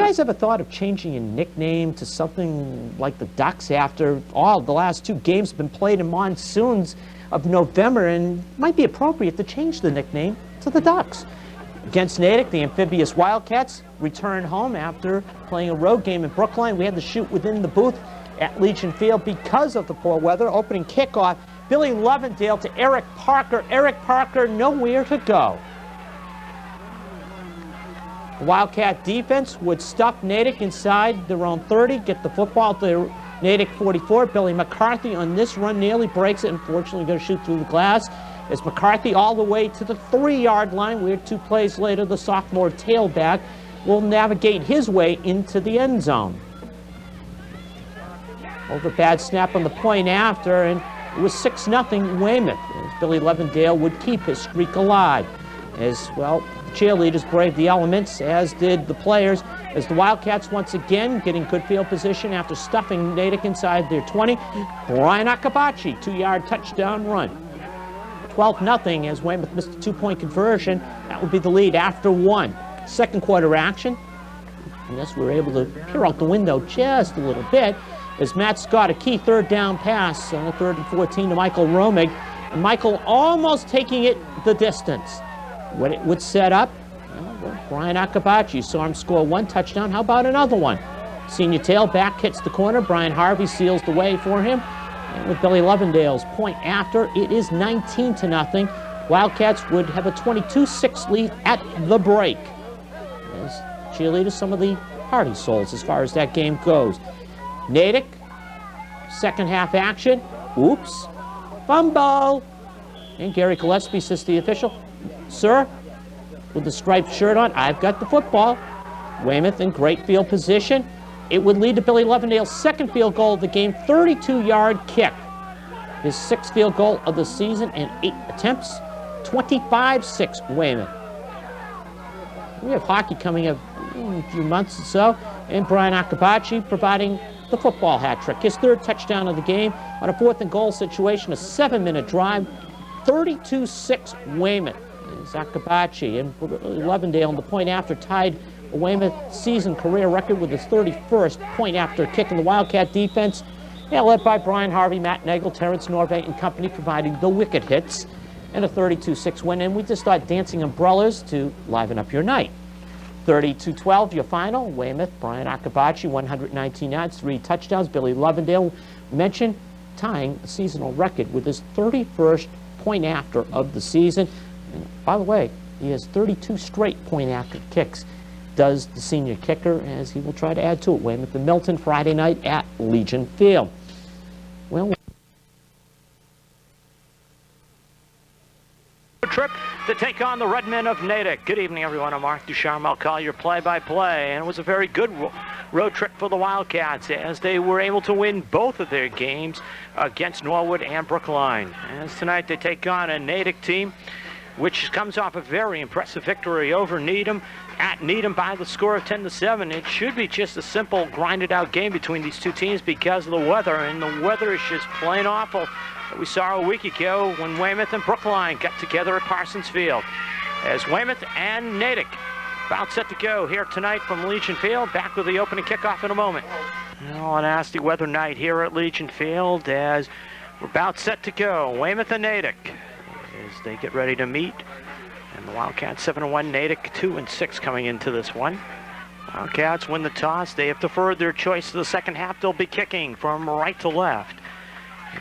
guys ever thought of changing your nickname to something like the Ducks after all the last 2 games have been played in monsoons of November, and it might be appropriate to change the nickname to the Ducks? Against Natick, the amphibious Wildcats return home after playing a road game in Brookline. We had to shoot within the booth at Legion Field because of the poor weather. Opening kickoff, Billy Lovendale to Eric Parker. Eric Parker nowhere to go. The Wildcat defense would stuff Natick inside their own 30, get the football to Natick 44. Billy McCarthy on this run nearly breaks it. Unfortunately, going to shoot through the glass. As McCarthy all the way to the 3-yard line, where 2 plays later, the sophomore tailback will navigate his way into the end zone. Over bad snap on the point after, and it was 6-0 Weymouth, as Billy Lovendale would keep his streak alive. As well, the cheerleaders braved the elements, as did the players, as the Wildcats once again getting good field position after stuffing Natick inside their 20. Brian Akabachi, 2-yard touchdown run. 12-0 as Weymouth missed a 2-point conversion. That would be the lead after 1. Second quarter action. And yes, we were able to peer out the window just a little bit as Matt Scott, a key 3rd down pass on the 3rd and 14 to Michael Romig. And Michael almost taking it the distance. What it would set up, well, Brian Akabachi saw him score 1 touchdown. How about another one? Senior tailback hits the corner. Brian Harvey seals the way for him. And with Billy Lovendale's point after, it is 19-0. Wildcats would have a 22-6 lead at the break. As cheerleaders, some of the hearty souls as far as that game goes. Natick, second half action. Oops. Fumble. And Gary Gillespie says to the official, "Sir, with the striped shirt on, I've got the football." Weymouth in great field position. It would lead to Billy Lovendale's second field goal of the game, 32-yard kick. His 6th field goal of the season in 8 attempts, 25-6 Weymouth. We have hockey coming up in a few months or so, and Brian Akabachi providing the football hat trick. His 3rd touchdown of the game on a 4th and goal situation, a 7-minute drive, 32-6 Weymouth. Akabachi and Lovendale on the point after tied a Weymouth season career record with his 31st point after kick in the Wildcat defense. Led by Brian Harvey, Matt Nagel, Terrence Norvay and company providing the wicket hits, and a 32-6 win. And we just start dancing umbrellas to liven up your night. 32-12, your final. Weymouth, Brian Akabachi, 119 yards, 3 touchdowns. Billy Lovendale mentioned tying a seasonal record with his 31st point after of the season. And by the way, he has 32 straight point after kicks. Does the senior kicker, as he will try to add to it. Weymouth and Milton Friday night at Legion Field. Well, trip to take on the Redmen of Natick. Good evening, everyone. I'm Mark Ducharme. I'll call your play-by-play. And it was a very good road trip for the Wildcats as they were able to win both of their games against Norwood and Brookline. As tonight they take on a Natick team which comes off a very impressive victory over Needham at Needham by the score of 10-7. It should be just a simple grinded out game between these two teams because of the weather, and the weather is just plain awful. We saw a week ago when Weymouth and Brookline got together at Parsons Field. As Weymouth and Natick about set to go here tonight from Legion Field. Back with the opening kickoff in a moment. A nasty weather night here at Legion Field as we're about set to go. Weymouth and Natick as they get ready to meet. And the Wildcats 7-1, Natick 2-6 coming into this one. Wildcats win the toss. They have deferred their choice to the second half. They'll be kicking from right to left.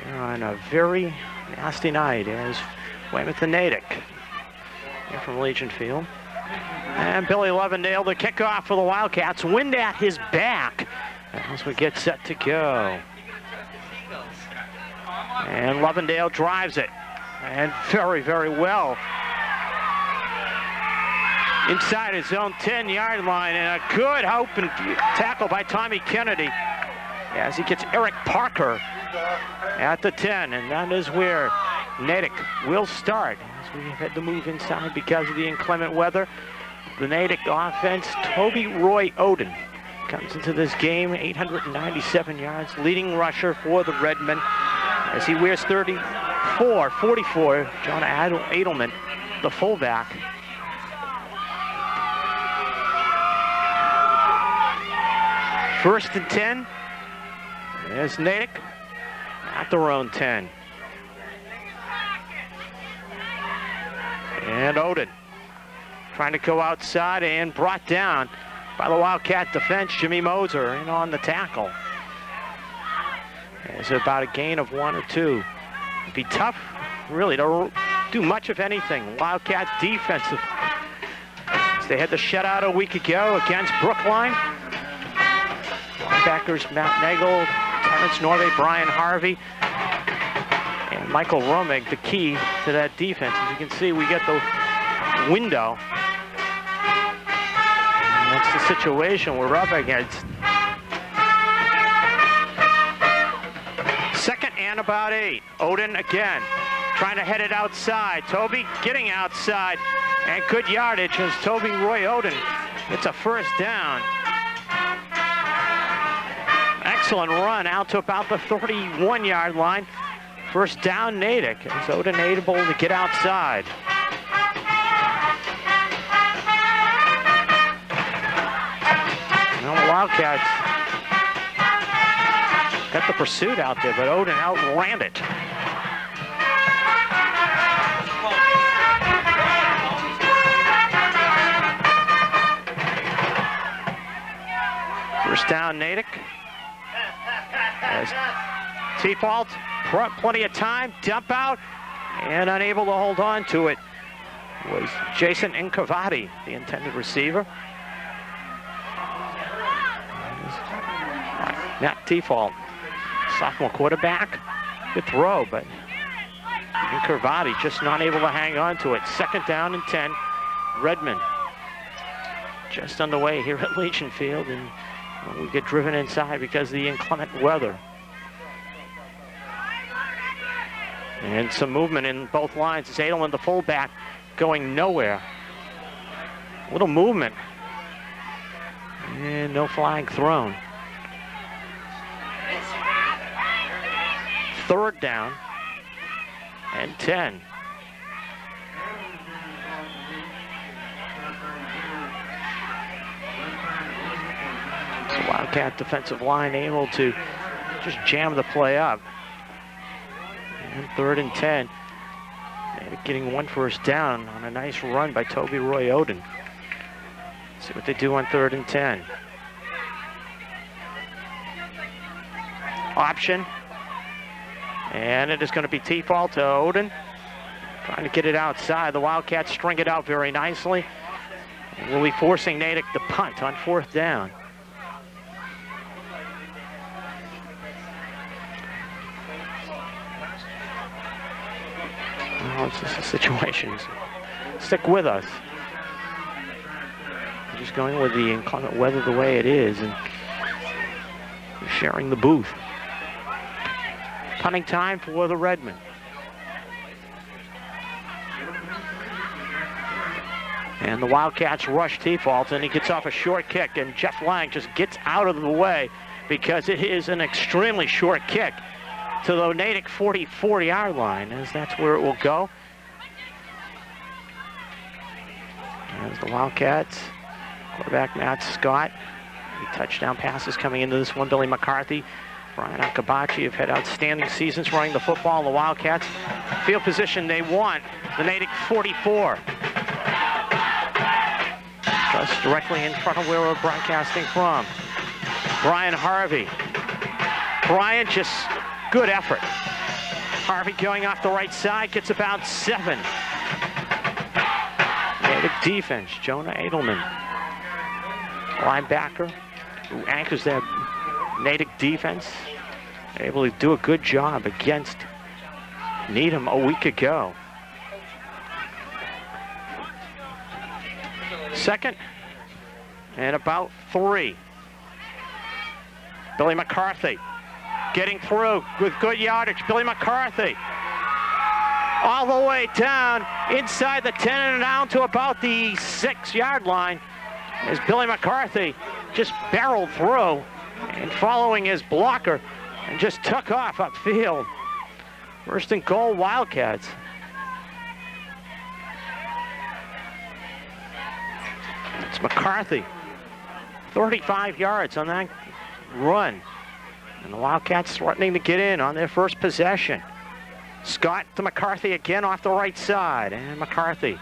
Here on a very nasty night as Weymouth and Natick here from Legion Field. And Billy Lovendale, the kickoff for the Wildcats. Wind at his back as we get set to go. And Lovendale drives it. And very, very well. Inside his own 10-yard line, and a good open tackle by Tommy Kennedy as he gets Eric Parker at the 10, and that is where Natick will start as we had to move inside because of the inclement weather. The Natick offense, Toby Roy Oden comes into this game, 897 yards, leading rusher for the Redmen as he wears 34-44. John Adelman, the fullback. First and 10. There's Natick at their own 10. And Odin trying to go outside and brought down by the Wildcat defense. Jimmy Moser in on the tackle. It's about a gain of 1 or 2. It'd be tough, really, to do much of anything. Wildcat defensive. They had the shutout a week ago against Brookline. Linebackers Matt Nagel, Terrence Norvey, Brian Harvey, and Michael Romig, the key to that defense. As you can see, we get the window. And that's the situation we're up against. Second and about 8. Odin again, trying to head it outside. Toby getting outside, and good yardage as Toby Roy Odin gets a first down. Excellent run out to about the 31-yard line. First down, Natick, as Odin able to get outside. Well, the Wildcats got the pursuit out there, but Odin outran it. First down, Natick. As T-Fault, plenty of time, dump out, and unable to hold on to it was Jason Incavati, the intended receiver. Matt T-Fault, sophomore quarterback. Good throw, but Incavati just not able to hang on to it. Second down and 10. Redmond just underway here at Legion Field, and we get driven inside because of the inclement weather. And some movement in both lines. It's Adelman, the fullback, going nowhere. Little movement. And no flag thrown. Third down and 10. So Wildcat defensive line able to just jam the play up. And third and 10. And getting one first down on a nice run by Toby Roy Odin. See what they do on third and 10. Option. And it is going to be T-Fault to Odin. Trying to get it outside. The Wildcats string it out very nicely. And we'll be forcing Natick to punt on fourth down. Well, it's just a situation. Stick with us. We're just going with the inclement weather the way it is and sharing the booth. Punting time for the Redmen. And the Wildcats rush T-Fault, and he gets off a short kick, and Jeff Lang just gets out of the way because it is an extremely short kick to the Natick 44-yard line, as that's where it will go. As the Wildcats, quarterback Matt Scott, touchdown passes coming into this one. Billy McCarthy, Brian Akabachi have had outstanding seasons running the football. The Wildcats, field position they want, the Natick 44. Just directly in front of where we're broadcasting from. Brian Harvey. Brian, just good effort. Harvey going off the right side, gets about 7. Natick defense, Jonah Edelman, linebacker, who anchors that Natick defense, able to do a good job against Needham a week ago. Second and about 3. Billy McCarthy getting through with good yardage. Billy McCarthy all the way down inside the 10 and down to about the 6-yard line as Billy McCarthy just barreled through and following his blocker and just took off upfield. First and goal, Wildcats. It's McCarthy, 35 yards on that run. And the Wildcats threatening to get in on their first possession. Scott to McCarthy again off the right side. And McCarthy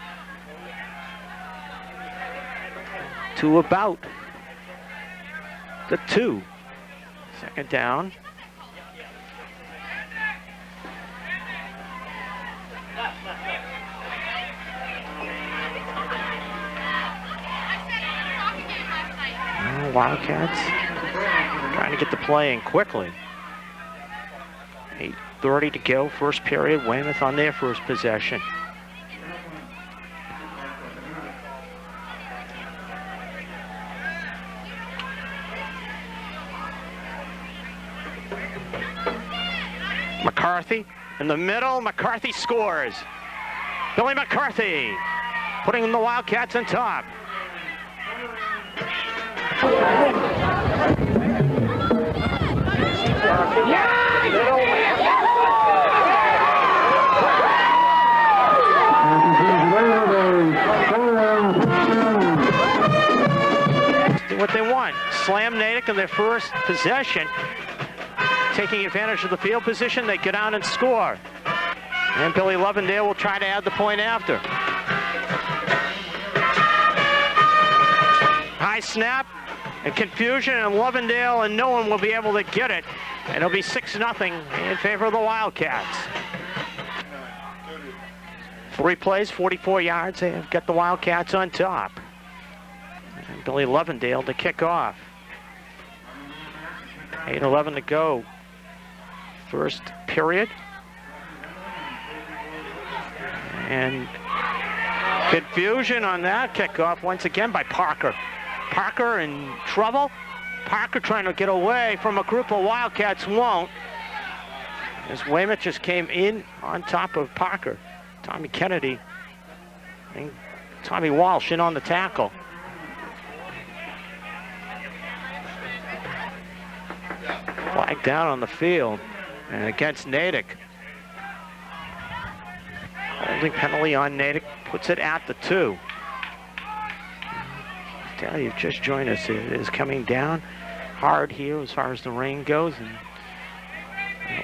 to about the 2. Second down. Wildcats trying to get the play in quickly. 8:30 to go, first period. Weymouth on their first possession. McCarthy in the middle. McCarthy scores. Billy McCarthy putting the Wildcats on top. Do what they want. Slam Natick in their first possession. Taking advantage of the field position, they get out and score. And Billy Lovendale will try to add the point after. High snap and confusion, and Lovendale and no one will be able to get it. And it'll be 6-0 in favor of the Wildcats. 3 plays, 44 yards. They have got the Wildcats on top. And Billy Lovendale to kick off. 8:11 to go. First period. And confusion on that kickoff once again by Parker. Parker in trouble. Parker trying to get away from a group of Wildcats won't. As Weymouth just came in on top of Parker. Tommy Kennedy and Tommy Walsh in on the tackle. Flag down on the field and against Natick. Holding penalty on Natick puts it at the 2. Tell you, just joined us. It is coming down hard here as far as the rain goes, and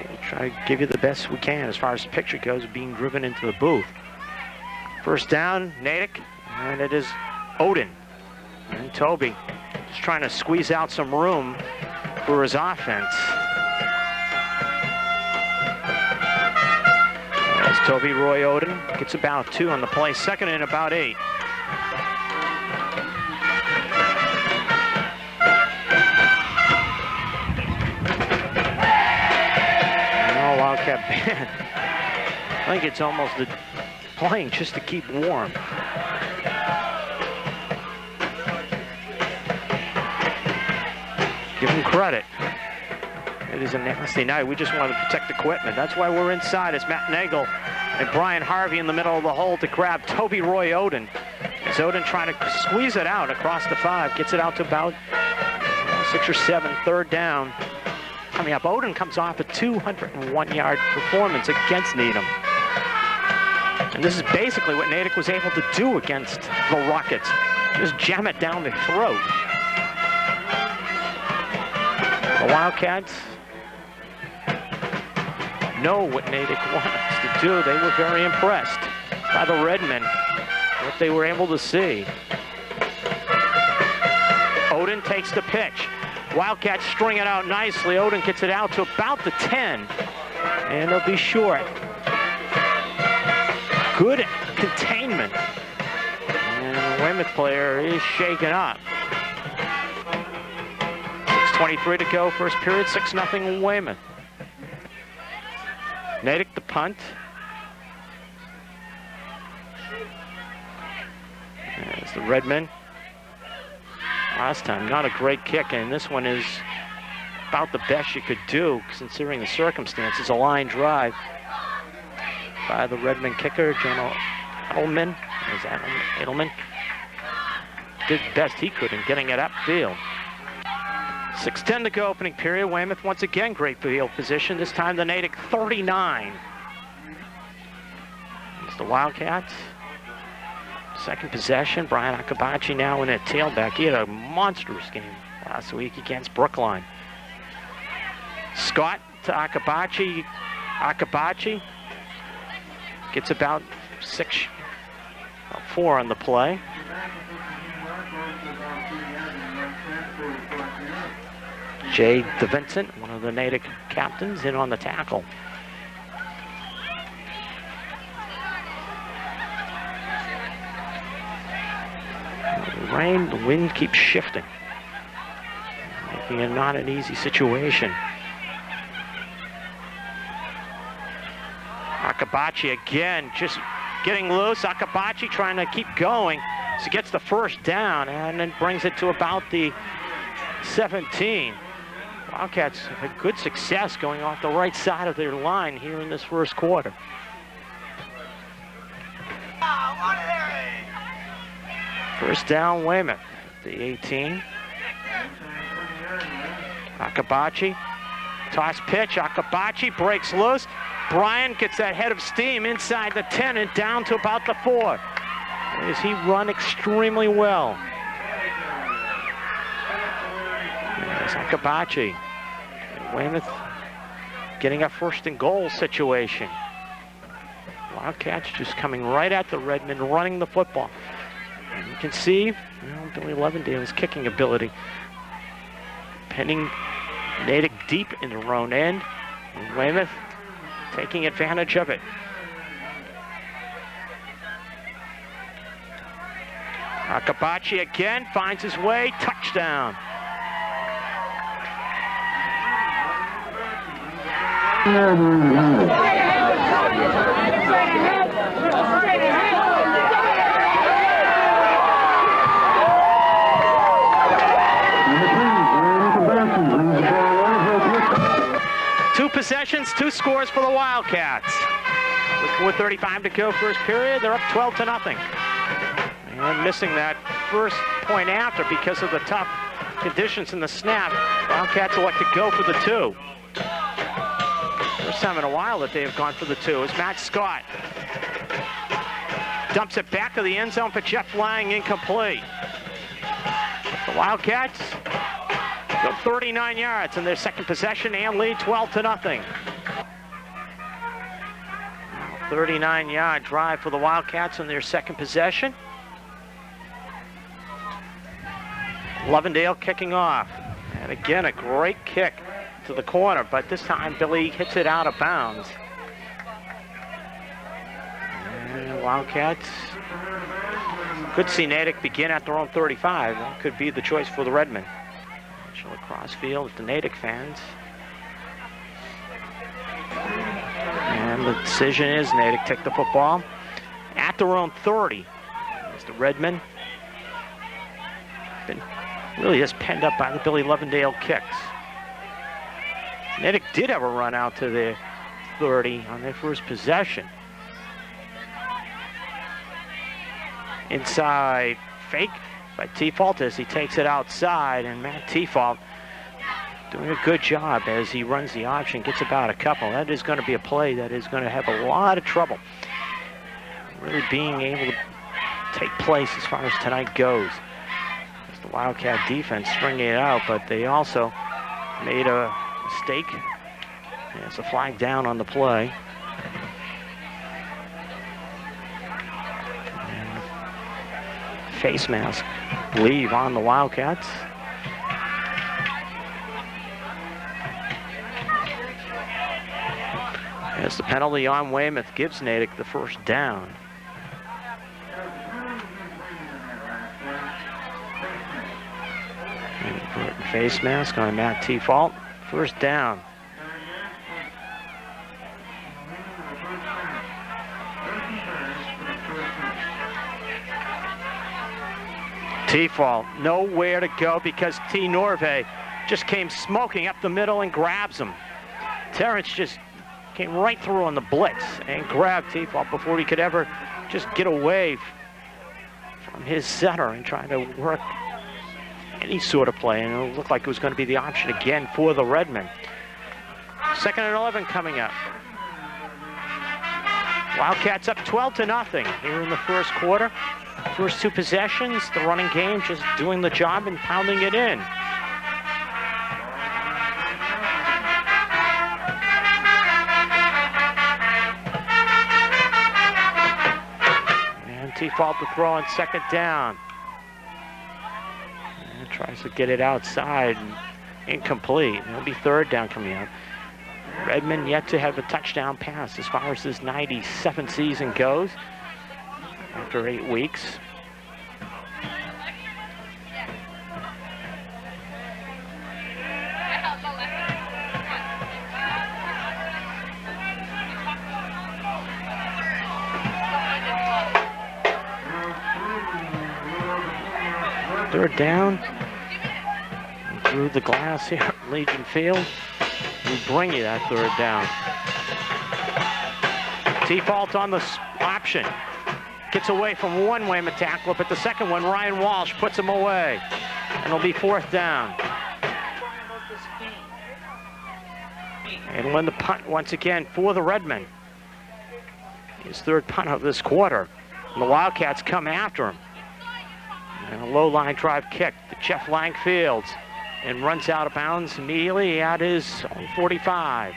we'll try to give you the best we can as far as the picture goes, being driven into the booth. First down, Natick, and it is Odin and Toby just trying to squeeze out some room for his offense. As Toby Roy Odin gets about 2 on the play, second and about 8. Wildcat band. I think it's almost playing just to keep warm. Give them credit. It is a nasty night. We just want to protect equipment. That's why we're inside. It's Matt Nagel and Brian Harvey in the middle of the hole to grab Toby Roy Odin. As Odin trying to squeeze it out across the 5. Gets it out to about 6 or 7. Third down. Coming up, Odin comes off a 201-yard performance against Needham. And this is basically what Natick was able to do against the Rockets. Just jam it down their throat. The Wildcats know what Natick wants to do. They were very impressed by the Redmen, what they were able to see. Odin takes the pitch. Wildcats string it out nicely. Odin gets it out to about the 10. And they'll be short. Good containment. And the Weymouth player is shaken up. 6:23 to go, first period, 6-0 Weymouth. Natick the punt. There's the Redmen. Last time, not a great kick, and this one is about the best you could do, considering the circumstances. A line drive by the Redmen kicker, John Edelman. Edelman did the best he could in getting it upfield. 6:10 to go, opening period. Weymouth once again great field position. This time the Natick 39. It's the Wildcats. Second possession, Brian Akabachi now in at tailback. He had a monstrous game last week against Brookline. Scott to Akabachi. Akabachi gets about 4 on the play. Jay DeVincent, one of the Natick captains, in on the tackle. The wind keeps shifting, making it not an easy situation. Akabachi again, just getting loose. Akabachi trying to keep going. So he gets the first down and then brings it to about the 17. Wildcats have had good success going off the right side of their line here in this first quarter. First down, Weymouth, the 18. Akabachi, toss pitch. Akabachi breaks loose. Brian gets that head of steam inside the 10 and down to about the 4. As he run extremely well. There's Akabachi. Weymouth getting a first and goal situation. Wildcats just coming right at the Redmen, running the football. And you can see Billy Levendale's kicking ability. Pinning Natick deep in their own end. And Weymouth taking advantage of it. Akabachi again finds his way, touchdown. Two possessions, 2 scores for the Wildcats. With 4:35 to go first period, they're up 12-0. And missing that first point after because of the tough conditions in the snap. Wildcats elect to go for the 2. First time in a while that they have gone for the 2 is Matt Scott. Dumps it back to the end zone for Jeff Lang, incomplete. The Wildcats go 39 yards in their second possession and lead 12-0. 39-yard drive for the Wildcats in their second possession. Lovendale kicking off. And again, a great kick to the corner, but this time Billy hits it out of bounds. And Wildcats could see Natick begin at their own 35. That could be the choice for the Redmen. Across field, the Natick fans. And the decision is Natick take the football at their own 30. As the Redmen been really just penned up by the Billy Levendale kicks. Natick did have a run out to their 30 on their first possession. Inside fake by T-Fault as he takes it outside, and Matt T-Fault doing a good job as he runs the option, gets about a couple. That is going to be a play that is going to have a lot of trouble really being able to take place as far as tonight goes. As the Wildcat defense stringing it out, but they also made a mistake. There's a flag down on the play. And face mask leave on the Wildcats. As the penalty on Weymouth gives Natick the first down. Important face mask on Matt T-Fault. First down. T-Fault nowhere to go because T. Norvay just came smoking up the middle and grabs him. Terrence just came right through on the blitz and grabbed T-Fault before he could ever just get away from his center and trying to work any sort of play. And it looked like it was going to be the option again for the Redmen. 2nd and 11 coming up. Wildcats up 12-0 here in the first quarter. First 2 possessions, the running game just doing the job and pounding it in. T-fault to throw on second down. And tries to get it outside. Incomplete. It'll be third down coming up. Redmond yet to have a touchdown pass as far as this 97 season goes after 8 weeks. Third down. Through the glass here at Legion Field. We bring you that third down. T-fault on the option. Gets away from one Weymouth tackler, but the second one, Ryan Walsh, puts him away. And it'll be fourth down. And win the punt once again for the Redmen. His third punt of this quarter. And the Wildcats come after him. And a low line drive kick to Jeff Lang Fields. And runs out of bounds immediately at his own 45.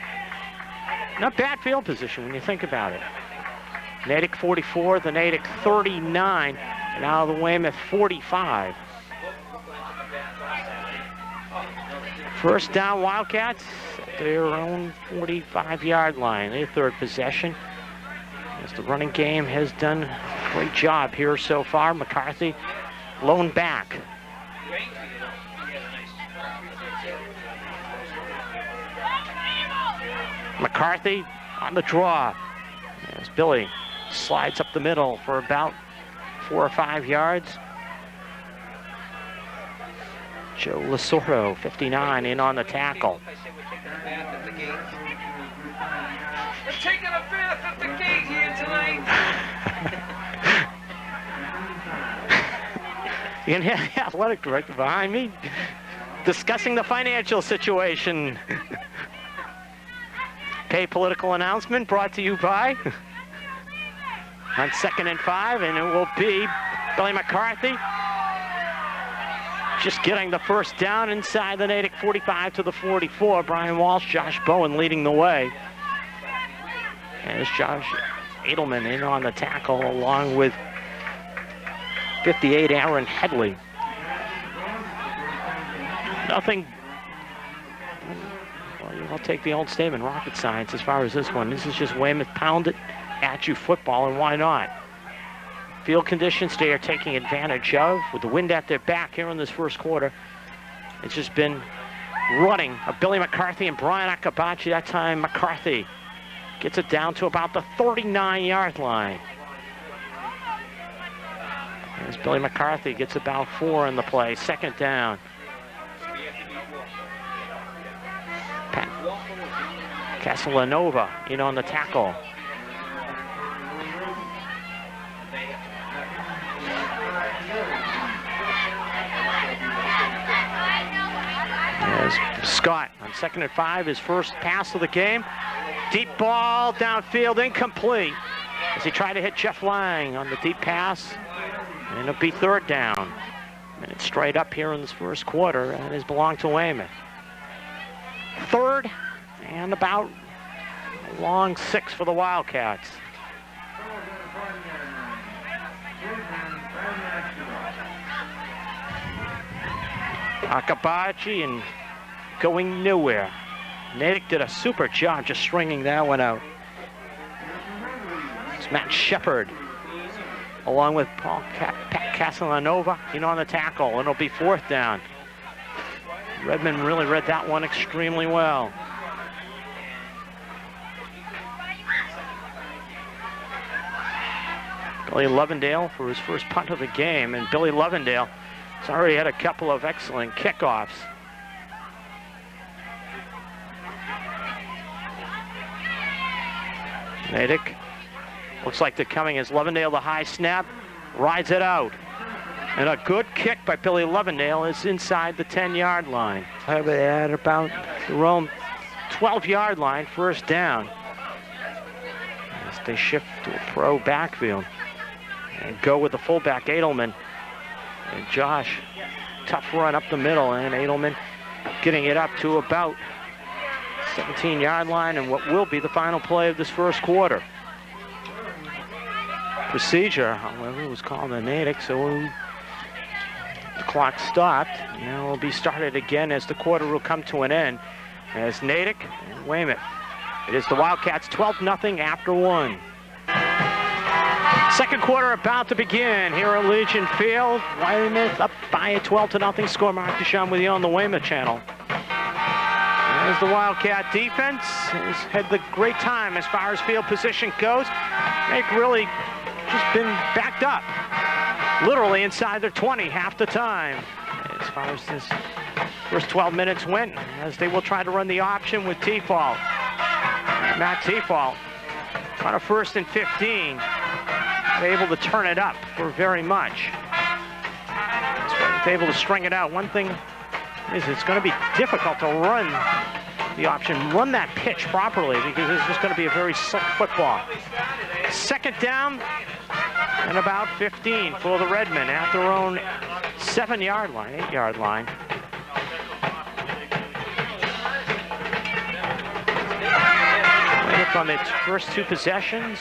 Not bad field position when you think about it. Natick 44, the Natick 39, and now the Weymouth 45. First down Wildcats at their own 45-yard line, their third possession. As the running game has done a great job here so far. McCarthy lone back. McCarthy on the draw as Billy slides up the middle for about 4 or 5 yards. Joe Lasordo, 59, in on the tackle. We're taking a bath at the gate here tonight. You can hear the athletic director behind me discussing the financial situation. Pay political announcement brought to you by on 2nd and 5, and it will be Billy McCarthy just getting the first down inside the Natick 45 to the 44. Brian Walsh, Josh Bowen leading the way. As Josh Edelman in on the tackle along with 58 Aaron Headley. Nothing. I'll take the old statement, rocket science, as far as this one. This is just Weymouth pound it at you football, and why not? Field conditions they are taking advantage of with the wind at their back here in this first quarter. It's just been running of Billy McCarthy and Brian Akabachi. That time McCarthy gets it down to about the 39-yard line. As Billy McCarthy gets about 4 in the play, second down. Castellanova in on the tackle. As Scott on 2nd and 5, his first pass of the game. Deep ball downfield, incomplete. As he tried to hit Jeff Lang on the deep pass. And it'll be third down. And it's straight up here in this first quarter, and it has belonged to Weymouth. Third and about a long 6 for the Wildcats. Akabachi and going nowhere. Natick did a super job just stringing that one out. It's Matt Shepard along with Pat Castellanova in on the tackle, and it'll be fourth down. Redmond really read that one extremely well. Billy Lovendale for his first punt of the game, and Billy Lovendale has already had a couple of excellent kickoffs. Natick looks like they're coming as Lovendale, the high snap, rides it out. And a good kick by Billy Lovendale is inside the 10-yard line. At about the Rome 12-yard line, first down. As they shift to a pro backfield. And go with the fullback, Edelman. And Josh, tough run up the middle, and Edelman getting it up to about 17-yard line and what will be the final play of this first quarter. procedure, however, was called a Natick, so the clock stopped. Now it will be started again as the quarter will come to an end as Natick and Weymouth. It is the Wildcats 12-0 after 1. Second quarter about to begin here at Legion Field. Weymouth up by a 12-0 score. Mark Ducharme with you on the Weymouth channel. As the Wildcat defense has had the great time as far as field position goes. They've really just been backed up, literally inside their 20 half the time. As far as this first 12 minutes went, as they will try to run the option with T-Fault. Matt T-Fault on a 1st and 15. They're able to turn it up for very much. They're able to string it out. One thing is it's going to be difficult to run the option, run that pitch properly, because it's just going to be a very slick football. Second down and about 15 for the Redmen at their own 7-yard line, 8-yard line. From its first 2 possessions,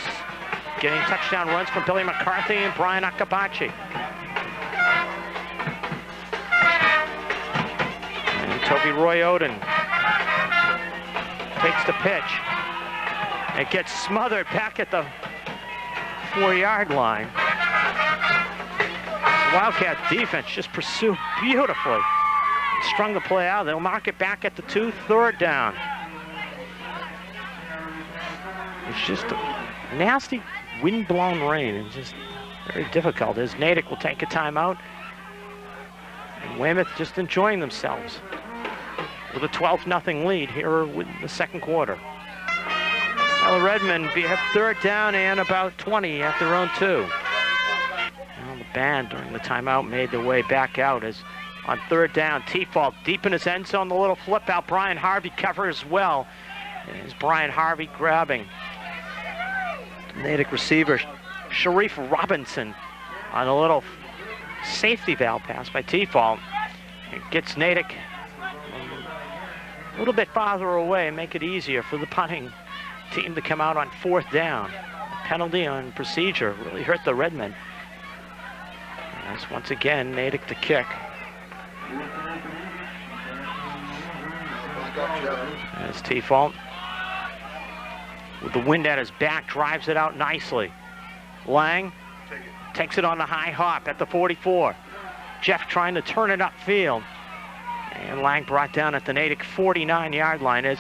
getting touchdown runs from Billy McCarthy and Brian Akabachi. And Toby Roy Oden takes the pitch. It gets smothered back at the 4-yard line. The Wildcat defense just pursued beautifully. Strung the play out. They'll mark it back at the 2, 3rd down. It's just a nasty wind-blown rain. It's just very difficult as Natick will take a timeout. And Weymouth just enjoying themselves with a 12-0 lead here in the second quarter. Now the Redmen have 3rd down and about 20 at their own 2. Now the band during the timeout made their way back out as on 3rd down, T-Fault deep in his end zone, the little flip out. Brian Harvey covers well. As Brian Harvey grabbing Natick receiver Sharif Robinson on a little safety valve pass by T-Fault. It gets Natick a little bit farther away and make it easier for the punting team to come out on 4th down. A penalty on procedure really hurt the Redmen. As once again, Natick to kick. As T-Fault, with the wind at his back, drives it out nicely. Lang takes it on the high hop at the 44. Jeff trying to turn it upfield. And Lang brought down at the Natick 49-yard line. As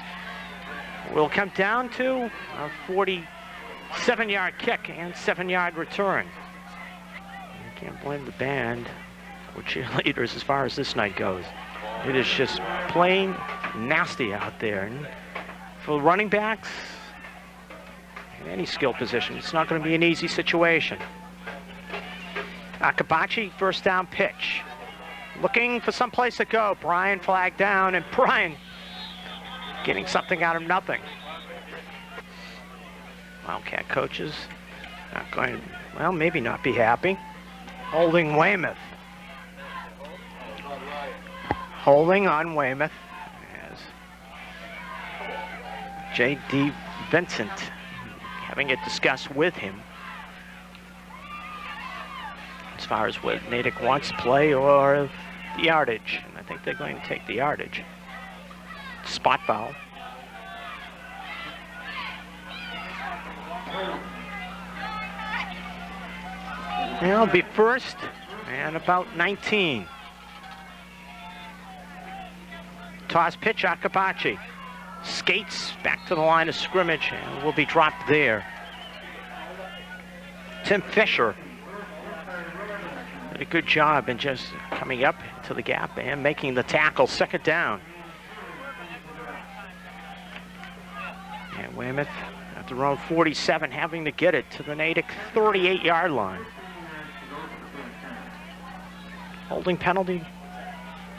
will come down to a 47-yard kick and 7-yard return. You can't blame the band or cheerleaders as far as this night goes. It is just plain nasty out there. And for running backs, in any skill position, it's not going to be an easy situation. Akabachi, 1st down pitch. Looking for some place to go. Brian flagged down, and Brian getting something out of nothing. Wildcat coaches not going to, well, maybe not be happy. Holding Weymouth. Holding on Weymouth as J.D. Vincent having it discussed with him as far as what Natick wants to play or the yardage. And I think they're going to take the yardage. Spot foul. And it'll be 1st and about 19. Toss pitch, Akabachi. Skates back to the line of scrimmage and will be dropped there. Tim Fisher did a good job in just coming up to the gap and making the tackle. 2nd down. And Weymouth at their own 47 having to get it to the Natick 38-yard line. Holding penalty.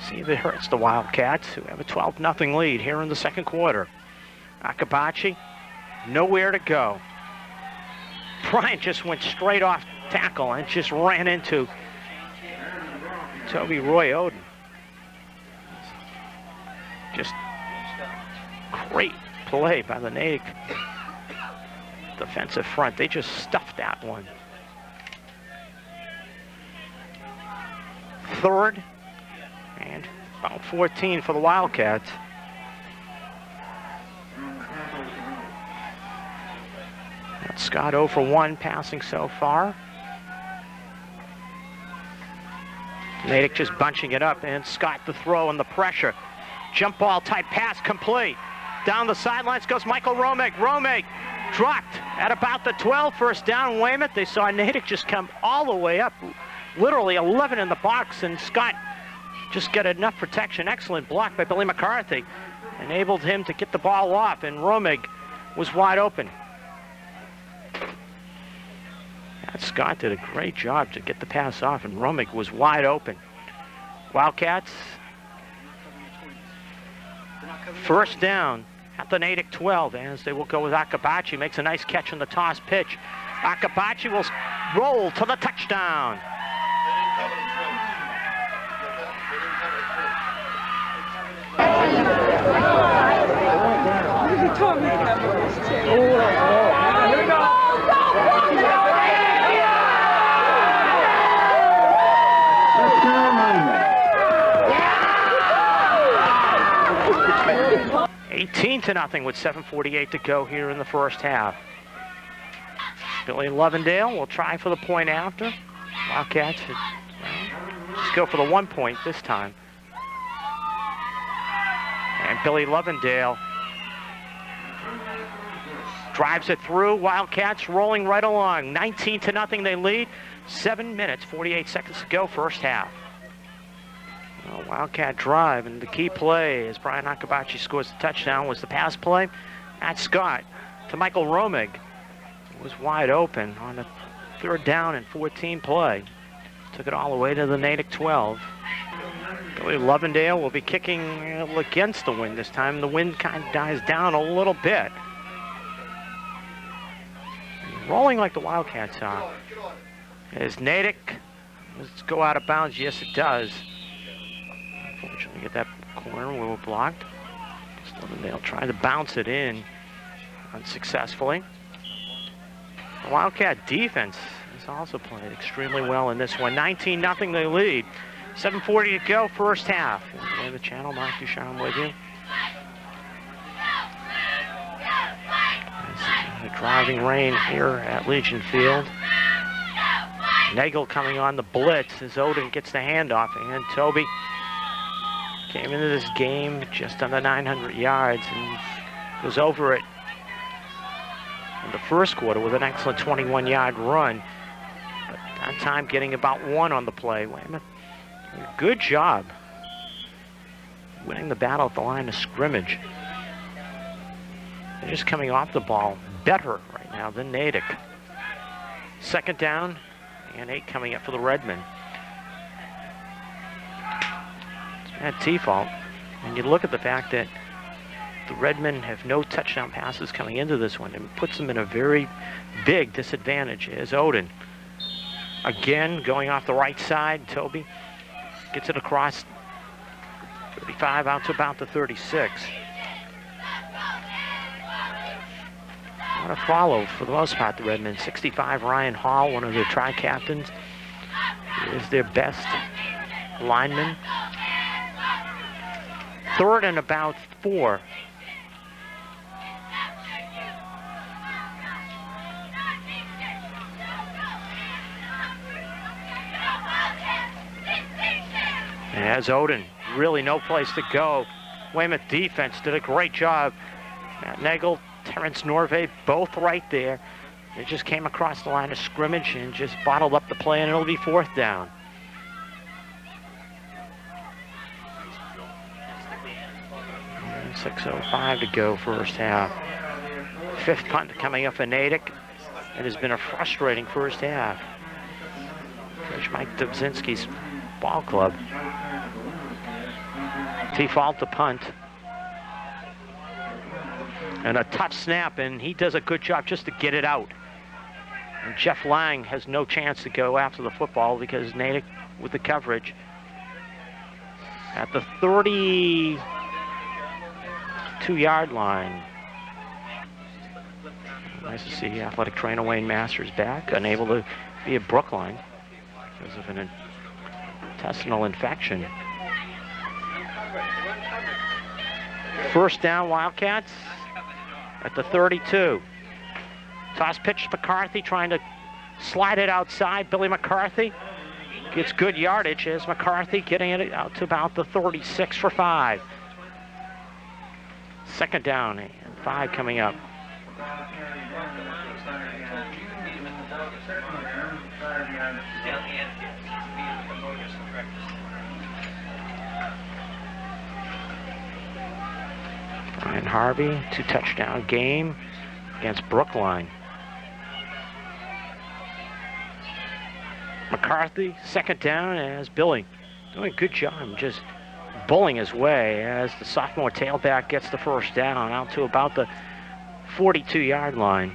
See if it hurts the Wildcats, who have a 12-0 lead here in the second quarter. Akabachi, nowhere to go. Bryant just went straight off tackle and just ran into Toby Roy Oden. Just great play by the Natick defensive front. They just stuffed that one. 3rd and about 14 for the Wildcats. That's Scott 0 for 1 passing so far. Natick just bunching it up, and Scott the throw and the pressure. Jump ball type pass complete. Down the sidelines goes Michael Romig. Romig dropped at about the 12, first down Weymouth. They saw Natick just come all the way up, literally 11 in the box, and Scott just got enough protection. Excellent block by Billy McCarthy. Enabled him to get the ball off, and Romig was wide open. Scott did a great job to get the pass off, and Romig was wide open. Wildcats, first down at the Natick 12, as they will go with Akabachi. Makes a nice catch on the toss pitch. Akabachi will roll to the touchdown. Here we go. 18-0 with 7:48 to go here in the first half. Billy Lovendale will try for the point after. Wildcats just go for the 1 point this time. And Billy Lovendale drives it through. Wildcats rolling right along. 19-0 they lead. 7 minutes, 48 seconds to go, first half. Wildcat drive, and the key play as Brian Akabachi scores the touchdown was the pass play at Scott to Michael Romig. It was wide open on a 3rd down and 14 play. Took it all the way to the Natick 12. Billy Lovendale will be kicking against the wind this time. The wind kind of dies down a little bit. Rolling like the Wildcats are. Is Natick, does it go out of bounds? Yes, it does. Unfortunately, get that corner we were blocked. Lovendale trying to bounce it in unsuccessfully. The Wildcat defense has also played extremely well in this one. 19-0 they lead. 7:40 to go, first half. Enjoy the channel, Mark Ducharme with you. It's a driving rain here at Legion Field. Nagel coming on the blitz as Odin gets the handoff, and Toby came into this game just under 900 yards and goes over it in the first quarter with an excellent 21-yard run. But that time getting about 1 on the play. Weymouth, good job winning the battle at the line of scrimmage. They're just coming off the ball better right now than Natick. 2nd down and 8 coming up for the Redmen. At T-fault, and you look at the fact that the Redmen have no touchdown passes coming into this one, and puts them in a very big disadvantage. Is Odin again going off the right side. Toby gets it across 35 out to about the 36. What a follow for the most part, the Redmen. 65 Ryan Hall, one of their tri-captains, is their best lineman. 3rd and about 4. And as Odin, really no place to go. Weymouth defense did a great job. Matt Nagel, Terrence Norvay, both right there. They just came across the line of scrimmage and just bottled up the play, and it'll be 4th down. And 6:05 to go, first half. 5th punt coming up for Natick. It has been a frustrating first half. Coach Mike Dobzinski's ball club. T-fault to punt. And a tough snap, and he does a good job just to get it out. And Jeff Lang has no chance to go after the football because Natick with the coverage. At the 32-yard line. Nice to see athletic trainer Wayne Masters back, unable to be at Brookline because of an intestinal infection. First down, Wildcats at the 32. Toss pitch to McCarthy, trying to slide it outside. Billy McCarthy gets good yardage as McCarthy getting it out to about the 36 for 5. Second down and 5 coming up. Brian Harvey, 2-touchdown game against Brookline. McCarthy, second down as Billy doing a good job just bullying his way as the sophomore tailback gets the first down out to about the 42-yard line.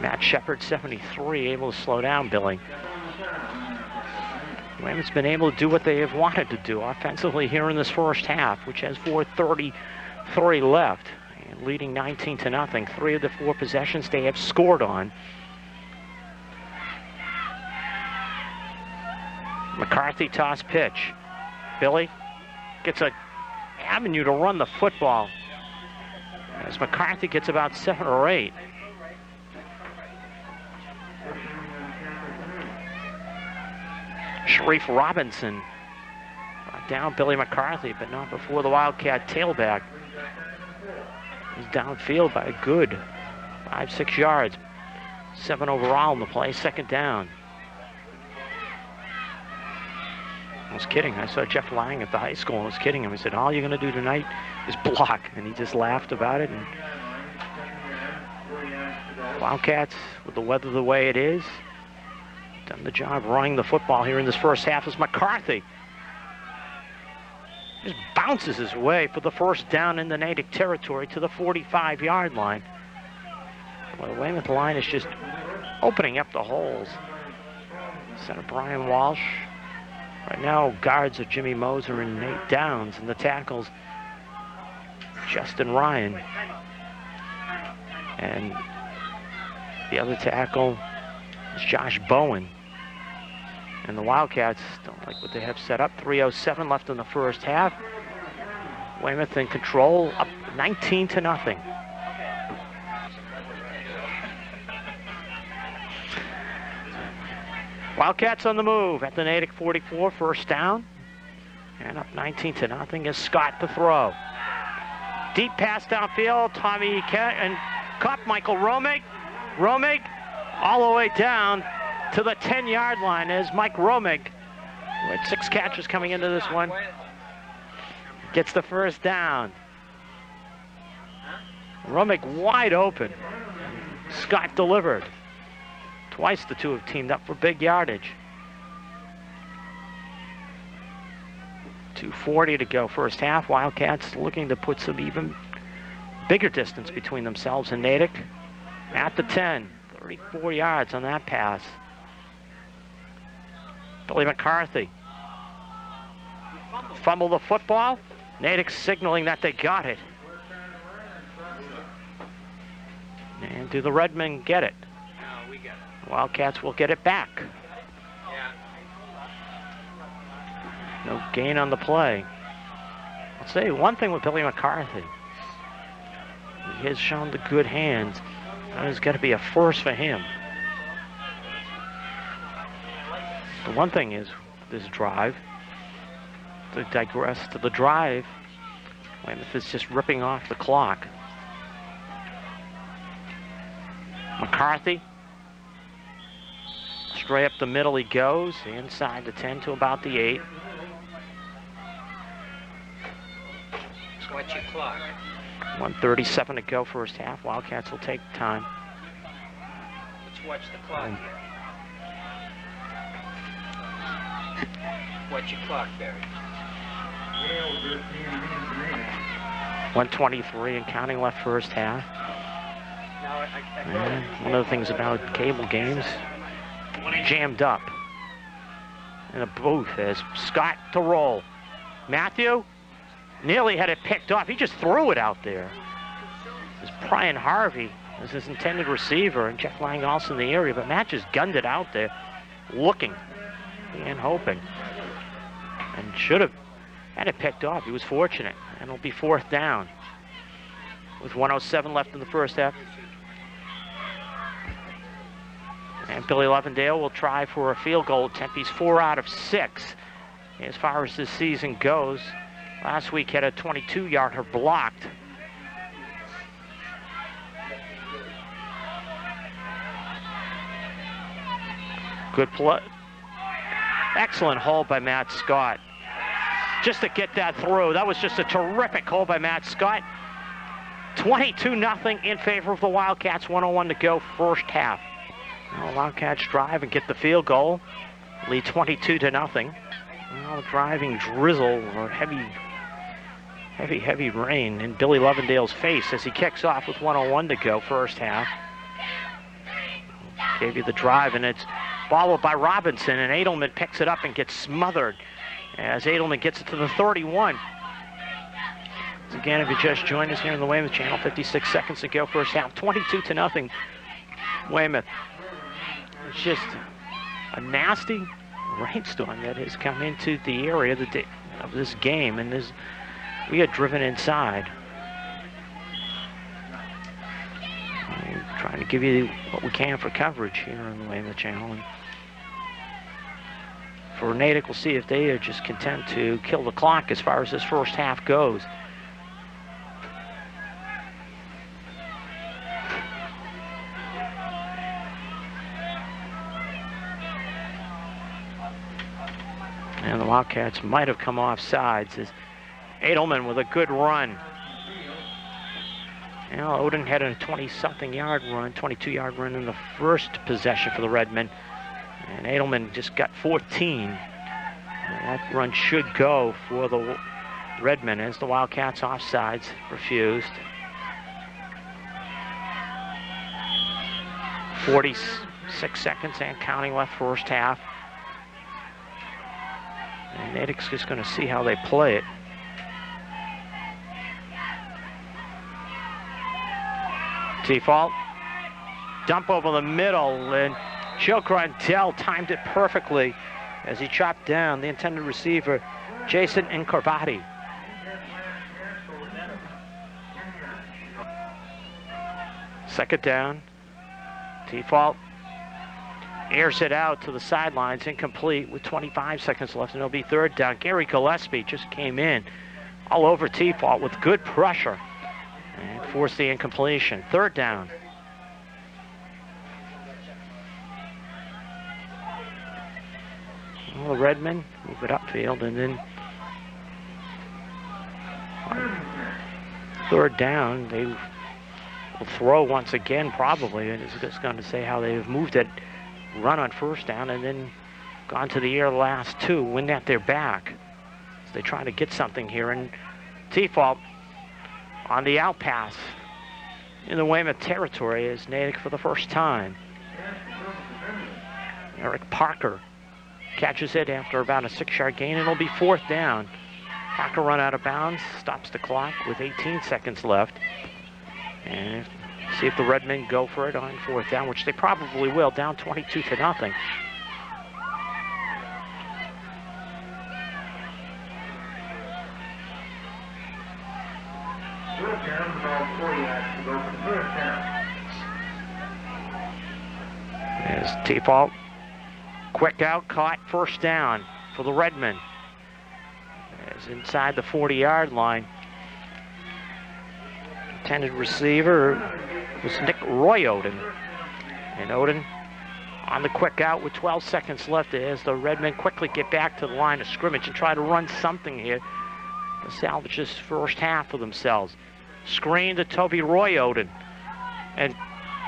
Matt Shepard, 73, able to slow down Billy. Weymouth's been able to do what they have wanted to do offensively here in this first half, which has 4:33 left, and leading 19-0. 3 of the 4 possessions they have scored on. McCarthy toss pitch. Billy gets an avenue to run the football as McCarthy gets about 7 or 8. Sharif Robinson brought down Billy McCarthy, but not before the Wildcat tailback was downfield by a good 5-6 yards. 7 overall in the play, second down. I was kidding. I saw Jeff Lang at the high school and was kidding him. He said, all you're going to do tonight is block. And he just laughed about it. And Wildcats, with the weather the way it is, done the job running the football here in this first half as McCarthy just bounces his way for the first down in the Natick territory to the 45-yard line. Well, the Weymouth line is just opening up the holes. Center Brian Walsh. Right now, guards are Jimmy Moser and Nate Downs, and the tackles Justin Ryan. And the other tackle is Josh Bowen. And the Wildcats don't like what they have set up. 3:07 left in the first half. Weymouth in control, up 19-0. Wildcats on the move at the Natick 44, first down. And up 19-0 is Scott to throw. Deep pass downfield, Tommy and caught Michael Romig. Romig all the way down to the 10-yard line as Mike Romig, with 6 catches coming into this one, gets the first down. Romig wide open. Scott delivered. Twice the two have teamed up for big yardage. 2:40 to go first half. Wildcats looking to put some even bigger distance between themselves and Natick at the 10. 34 yards on that pass. Billy McCarthy. Fumble the football. Natick signaling that they got it. And do the Redmen get it? No, we got it. Wildcats will get it back. Yeah. No gain on the play. I'll say one thing with Billy McCarthy. He has shown the good hands. There's got to be a first for him. The one thing is, this drive, to digress to the drive, Weymouth is just ripping off the clock. McCarthy, straight up the middle he goes, inside the 10 to about the 8. Watch your clock. 1:37 to go first half. Wildcats will take time. Let's watch the clock here. Watch your clock, Barry. 1:23 and counting left first half. And one of the things about cable games, jammed up in a booth as Scott to roll. Matthew nearly had it picked off. He just threw it out there. As Brian Harvey as his intended receiver, and Jeff Lang also in the area, but Matt just gunned it out there, looking and hoping, and should have had it picked off. He was fortunate, and it'll be 4th down with 1:07 left in the first half. And Billy Levendale will try for a field goal attempt. He's 4 out of 6 as far as this season goes. Last week had a 22-yarder blocked. Good play. Excellent hold by Matt Scott. Just to get that through. That was just a terrific hold by Matt Scott. 22-0 in favor of the Wildcats. 1:01 to go, first half. Now the Wildcats drive and get the field goal. Lead 22-0. Now driving drizzle or heavy rain in Billy Levendale's face as he kicks off with 1:01 to go, first half. Gave you the drive, and it's followed by Robinson, and Edelman picks it up and gets smothered as Edelman gets it to the 31. So again, if you just joined us here on the Weymouth channel, 56 seconds to go, first half, 22-0 Weymouth. It's just a nasty rainstorm that has come into the area of this game, and we are driven inside. We're trying to give you what we can for coverage here on the Weymouth channel. And for Natick, we'll see if they are just content to kill the clock as far as this first half goes. And the Wildcats might have come off sides as Edelman with a good run. Now Odin had a 20-something yard run, 22-yard run in the first possession for the Redmen. And Edelman just got 14. And that run should go for the Redmen as the Wildcats offsides refused. 46 seconds and counting left, first half. And Natick's just going to see how they play it. Default. Dump over the middle, and Joe Grandel timed it perfectly as he chopped down the intended receiver, Jason Incorvati. Second down. Default airs it out to the sidelines, incomplete with 25 seconds left, and it'll be third down. Gary Gillespie just came in all over Default with good pressure and forced the incompletion. Third down. Well, the Redmen move it upfield, and then third down, they will throw once again probably, and it's just going to say how they've moved it, run on first down, and then gone to the air the last two, wind at their back. So they try to get something here, and Default on the out pass in the Weymouth territory is Natick for the first time. Eric Parker catches it after about a 6-yard gain, and it'll be fourth down. Parker run out of bounds, stops the clock with 18 seconds left. And see if the Redmen go for it on fourth down, which they probably will, down 22-0. As Default, quick out, caught, first down for the Redmen. As inside the 40-yard line. Intended receiver was Roy Odin. And Odin on the quick out with 12 seconds left as the Redmen quickly get back to the line of scrimmage and try to run something here to salvage this first half for themselves. Screen to Toby Roy Odin. And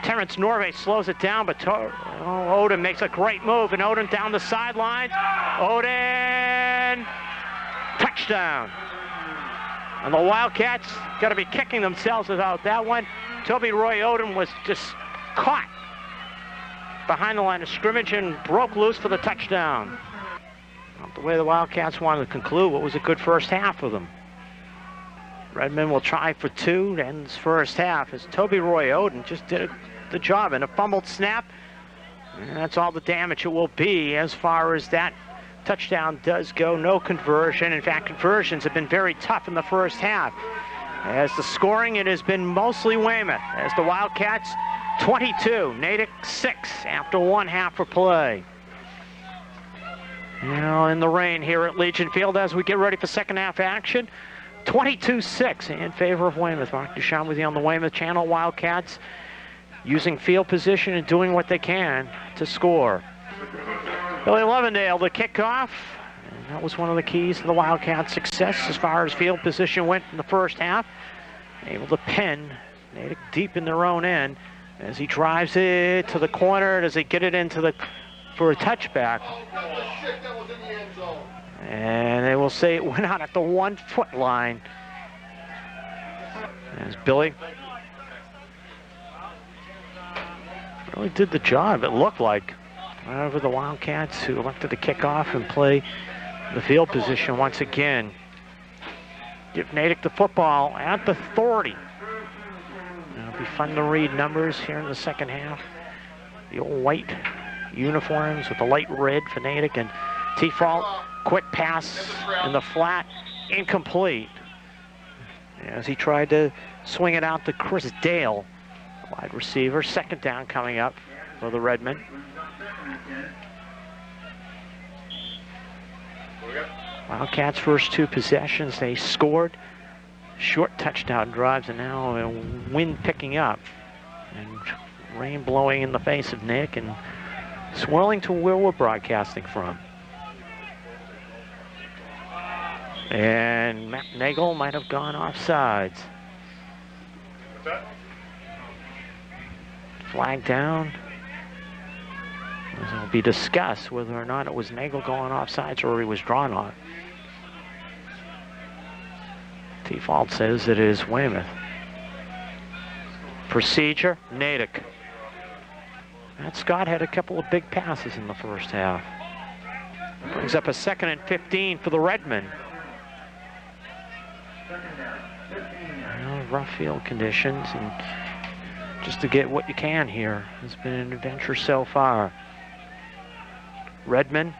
Terrence Norvay slows it down, but Odin makes a great move, and Odin down the sidelines. Odin, touchdown. And the Wildcats got to be kicking themselves about that one. Toby Roy Odin was just caught behind the line of scrimmage and broke loose for the touchdown. Not the way the Wildcats wanted to conclude what was a good first half for them. Redmond will try for 2 to end this first half as Toby Roy Oden just did the job. And a fumbled snap, and that's all the damage it will be as far as that touchdown does go. No conversion. In fact, conversions have been very tough in the first half. As the scoring, it has been mostly Weymouth. As the Wildcats 22, Natick 6 after 1 half of play. Now in the rain here at Legion Field as we get ready for second half action. 22-6 in favor of Weymouth. Mark Duchamp with you on the Weymouth channel. Wildcats using field position and doing what they can to score. Billy Levendale, the kickoff. And that was one of the keys to the Wildcats' success as far as field position went in the first half. Able to pin Natick deep in their own end as he drives it to the corner. Does he get it into the for a touchback? And they will say it went out at the 1 foot line. As Billy really did the job, it looked like. However, the Wildcats who elected to kick off and play the field position once again. Give Natick the football at the 30. It'll be fun to read numbers here in the second half. The old white uniforms with the light red for Natick, and T-Fault, quick pass in the flat, incomplete. As he tried to swing it out to Chris Dale, wide receiver. Second down coming up for the Redmen. Wildcats' first 2 possessions, they scored short touchdown drives, and now wind picking up and rain blowing in the face of Nick and swirling to where we're broadcasting from. And Matt Nagel might have gone offsides. Flag down. It will be discussed whether or not it was Nagel going offsides or he was drawn on. T-Fault says it is Weymouth. Procedure, Natick. Matt Scott had a couple of big passes in the first half. Brings up a 2nd and 15 for the Redmen. Well, rough field conditions, and just to get what you can here has been an adventure so far. Redmen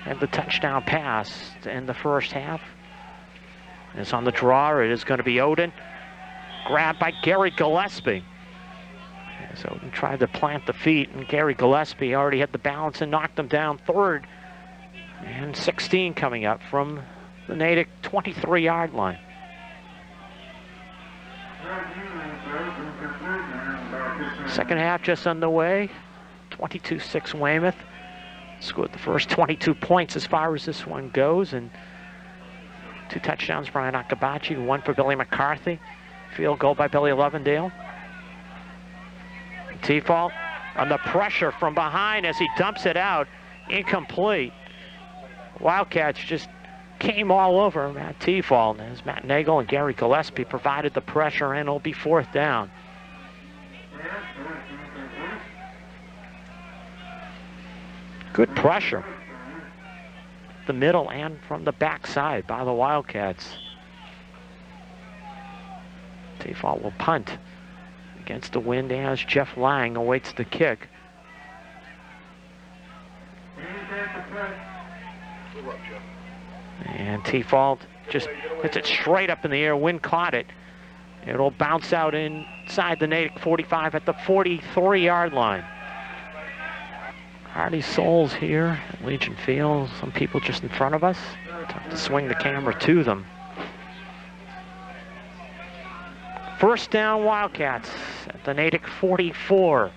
had the touchdown pass to end the first half. It's on the draw. It is going to be Oden. Grabbed by Gary Gillespie. So Oden tried to plant the feet, and Gary Gillespie already had the balance and knocked him down. 3rd and 16 coming up from the Natick 23-yard line. Second half just underway. 22-6 Weymouth. Scored the first 22 points as far as this one goes, and 2 touchdowns, Brian Akabachi, 1 for Billy McCarthy. Field goal by Billy Levendale. T-Fault under pressure from behind as he dumps it out. Incomplete. Wildcats just came all over Matt T-Fault as Matt Nagel and Gary Gillespie provided the pressure, and it'll be 4th down. Good pressure. The middle and from the backside by the Wildcats. T-Fault will punt against the wind as Jeff Lang awaits the kick. And T-Fault just hits it straight up in the air. Wind caught it. It'll bounce out inside the Natick 45 at the 43-yard line. Hardy Souls here at Legion Field. Some people just in front of us. Tough to swing the camera to them. First down Wildcats at the Natick 44.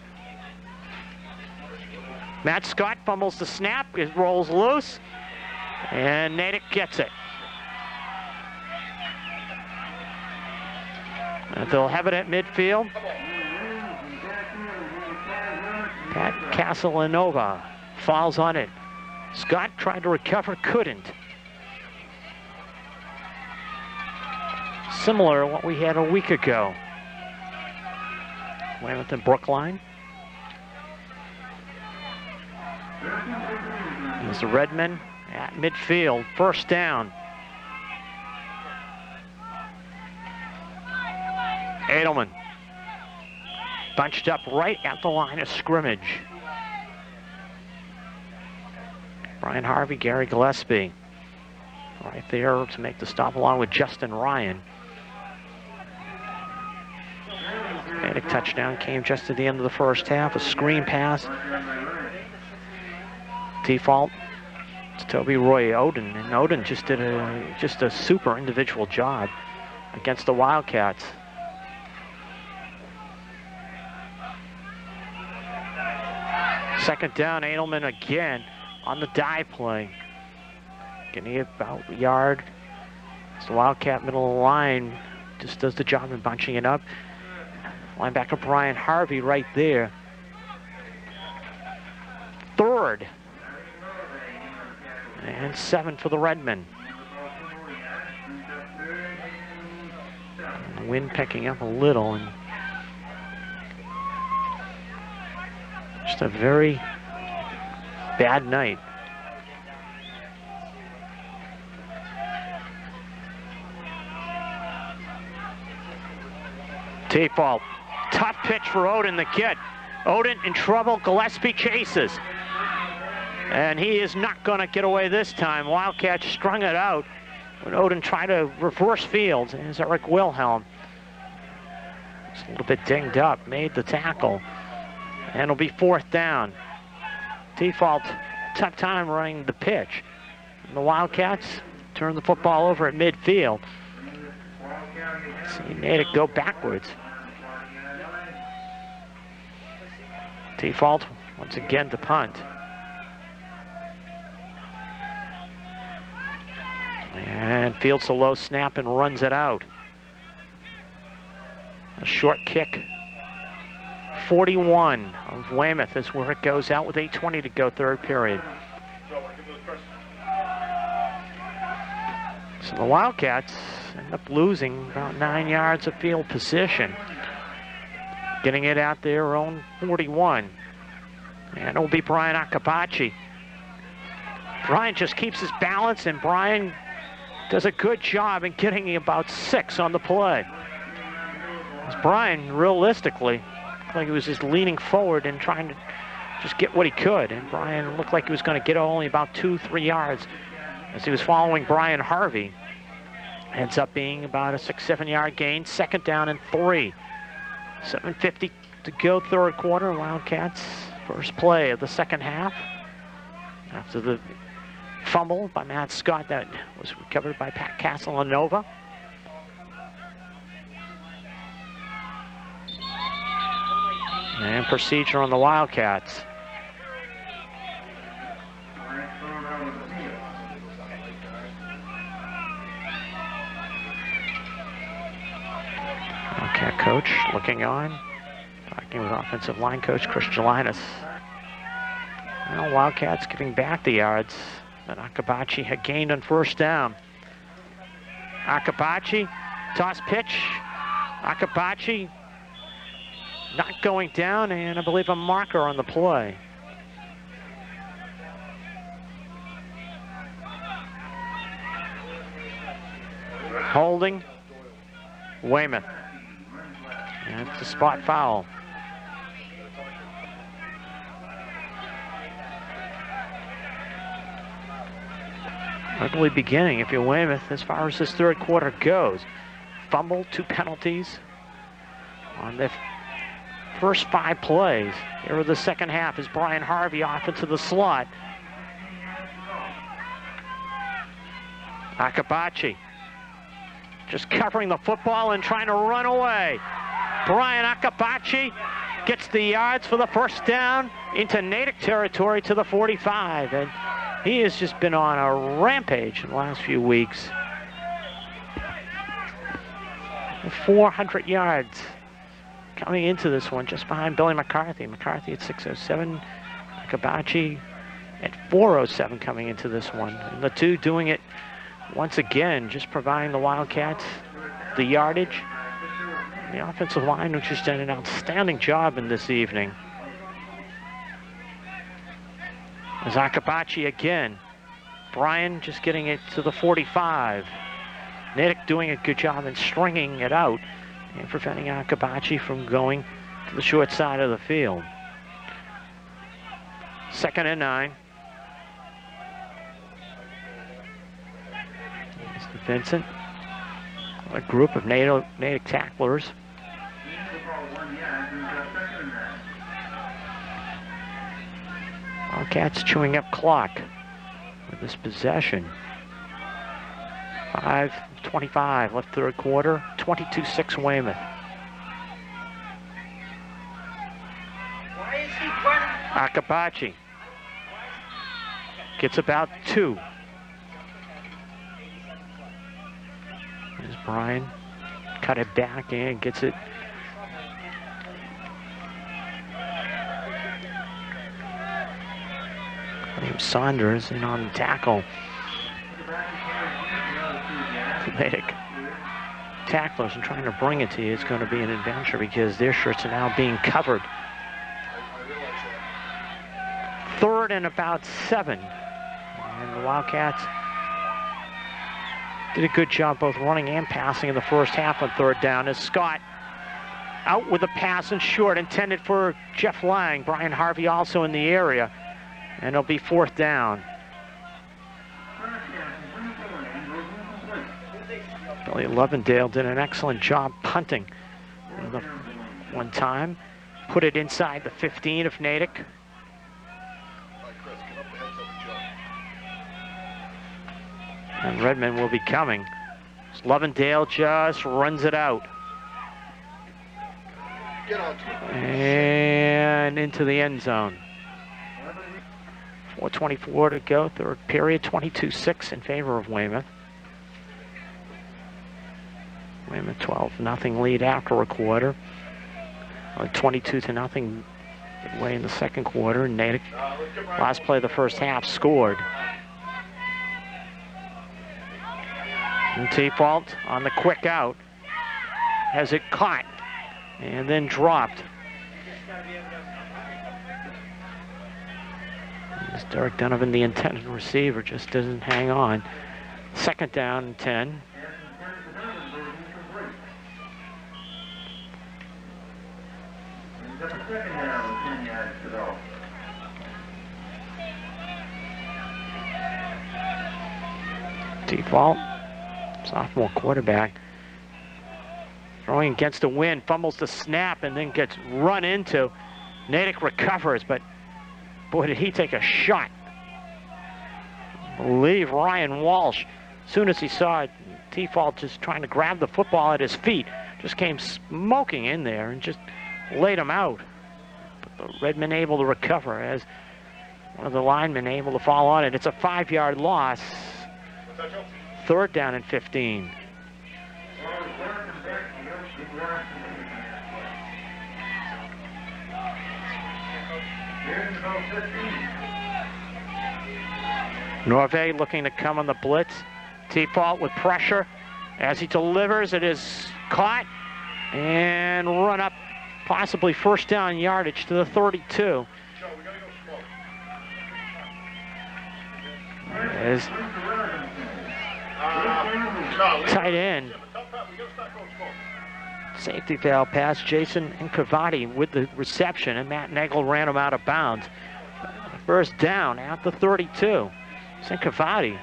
Matt Scott fumbles the snap. It rolls loose. And Natick gets it. And they'll have it at midfield. Pat Castellanova falls on it. Scott tried to recover, couldn't. Similar to what we had a week ago. Weymouth and Brookline. There's the Redmen at midfield. First down. Edelman bunched up right at the line of scrimmage. Brian Harvey, Gary Gillespie right there to make the stop along with Justin Ryan. Natick touchdown came just at the end of the first half. A screen pass. Default to Toby Roy Oden, and Oden just did a super individual job against the Wildcats. Second down, Edelman again on the dive play. Getting it about a yard. It's the Wildcat middle of the line. Just does the job in bunching it up. Linebacker Brian Harvey right there. Third. And 7 for the Redmen. The wind picking up a little, and just a very bad night. Default. Tough pitch for Oden, the kid. Oden in trouble. Gillespie chases. And he is not going to get away this time. Wildcats strung it out when Oden tried to reverse field. There's Eric Wilhelm. It's a little bit dinged up. Made the tackle. And it'll be fourth down. Default, tough time running the pitch. And the Wildcats turn the football over at midfield. See Natick go backwards. Default once again to punt. And fields a low snap and runs it out. A short kick. 41 of Weymouth is where it goes out with 8:20 to go, third period. So the Wildcats end up losing about 9 yards of field position. Getting it out their own 41. And it'll be Brian Akabachi. Brian just keeps his balance, and Brian does a good job in getting about 6 on the play. As Brian, realistically, looked like he was just leaning forward and trying to just get what he could. And Brian looked like he was going to get only about 2-3 yards as he was following Brian Harvey. Ends up being about a 6-7 yard gain. Second down and 3. 7:50 to go, third quarter. Wildcats first play of the second half. After the fumble by Matt Scott that was recovered by Pat Castellanova. And procedure on the Wildcats. Wildcat coach looking on, talking with offensive line coach Chris Gelinas. Well, Wildcats getting back the yards that Akabachi had gained on first down. Akabachi, toss pitch. Akabachi not going down, and I believe a marker on the play. Holding Weymouth. And it's a spot foul. Ugly beginning if you're Weymouth as far as this third quarter goes. Fumble, 2 penalties on their first 5 plays. Here in the second half is Brian Harvey off into the slot. Akabachi just covering the football and trying to run away. Brian Akabachi gets the yards for the first down into Natick territory to the 45. And he has just been on a rampage in the last few weeks. 400 yards coming into this one, just behind Billy McCarthy. McCarthy at 607, Akabachi at 407 coming into this one. And the two doing it once again, just providing the Wildcats the yardage. The offensive line, which has done an outstanding job in this evening. As Akabachi again. Brian just getting it to the 45. Natick doing a good job in stringing it out. and preventing Akabachi from going to the short side of the field. 2nd and 9. Mr. Vincent, a group of Natick tacklers. Wildcats chewing up clock with this possession. 5:25 left third quarter, 22-6 Weymouth. Akabachi gets about 2. There's Brian, cut it back and gets it. Saunders in on the tackle. Natick tacklers and trying to bring it to you is going to be an adventure because their shirts are now being covered. 3rd and about 7. And the Wildcats did a good job both running and passing in the first half on 3rd down as Scott out with a pass and short intended for Jeff Lang. Brian Harvey also in the area. And it'll be 4th down. Billy Lovendale did an excellent job punting the one time. Put it inside the 15 of Natick. And Redmond will be coming. Lovendale just runs it out. And into the end zone. 4:24 to go, 3rd period, 22-6 in favor of Weymouth. Weymouth 12-0 lead after a quarter. 22-0 midway in the 2nd quarter. Natick, last play of the first half, scored. And T-Fault on the quick out has it caught and then dropped. As Derek Donovan, the intended receiver, just doesn't hang on. 2nd down and 10. Default, sophomore quarterback, throwing against the wind, fumbles the snap and then gets run into. Natick recovers, but boy, did he take a shot. I believe Ryan Walsh, as soon as he saw it, T-Fault just trying to grab the football at his feet, just came smoking in there and just laid him out. But the Redmen able to recover as one of the linemen able to fall on it. It's a 5-yard loss. 3rd down and 15. Norvay looking to come on the blitz. T-Fault with pressure. As he delivers, it is caught and run up, possibly 1st down yardage to the 32. As tight end. Safety valve pass. Jason Nkavati with the reception, and Matt Nagel ran him out of bounds. 1st down at the 32. Nkavati,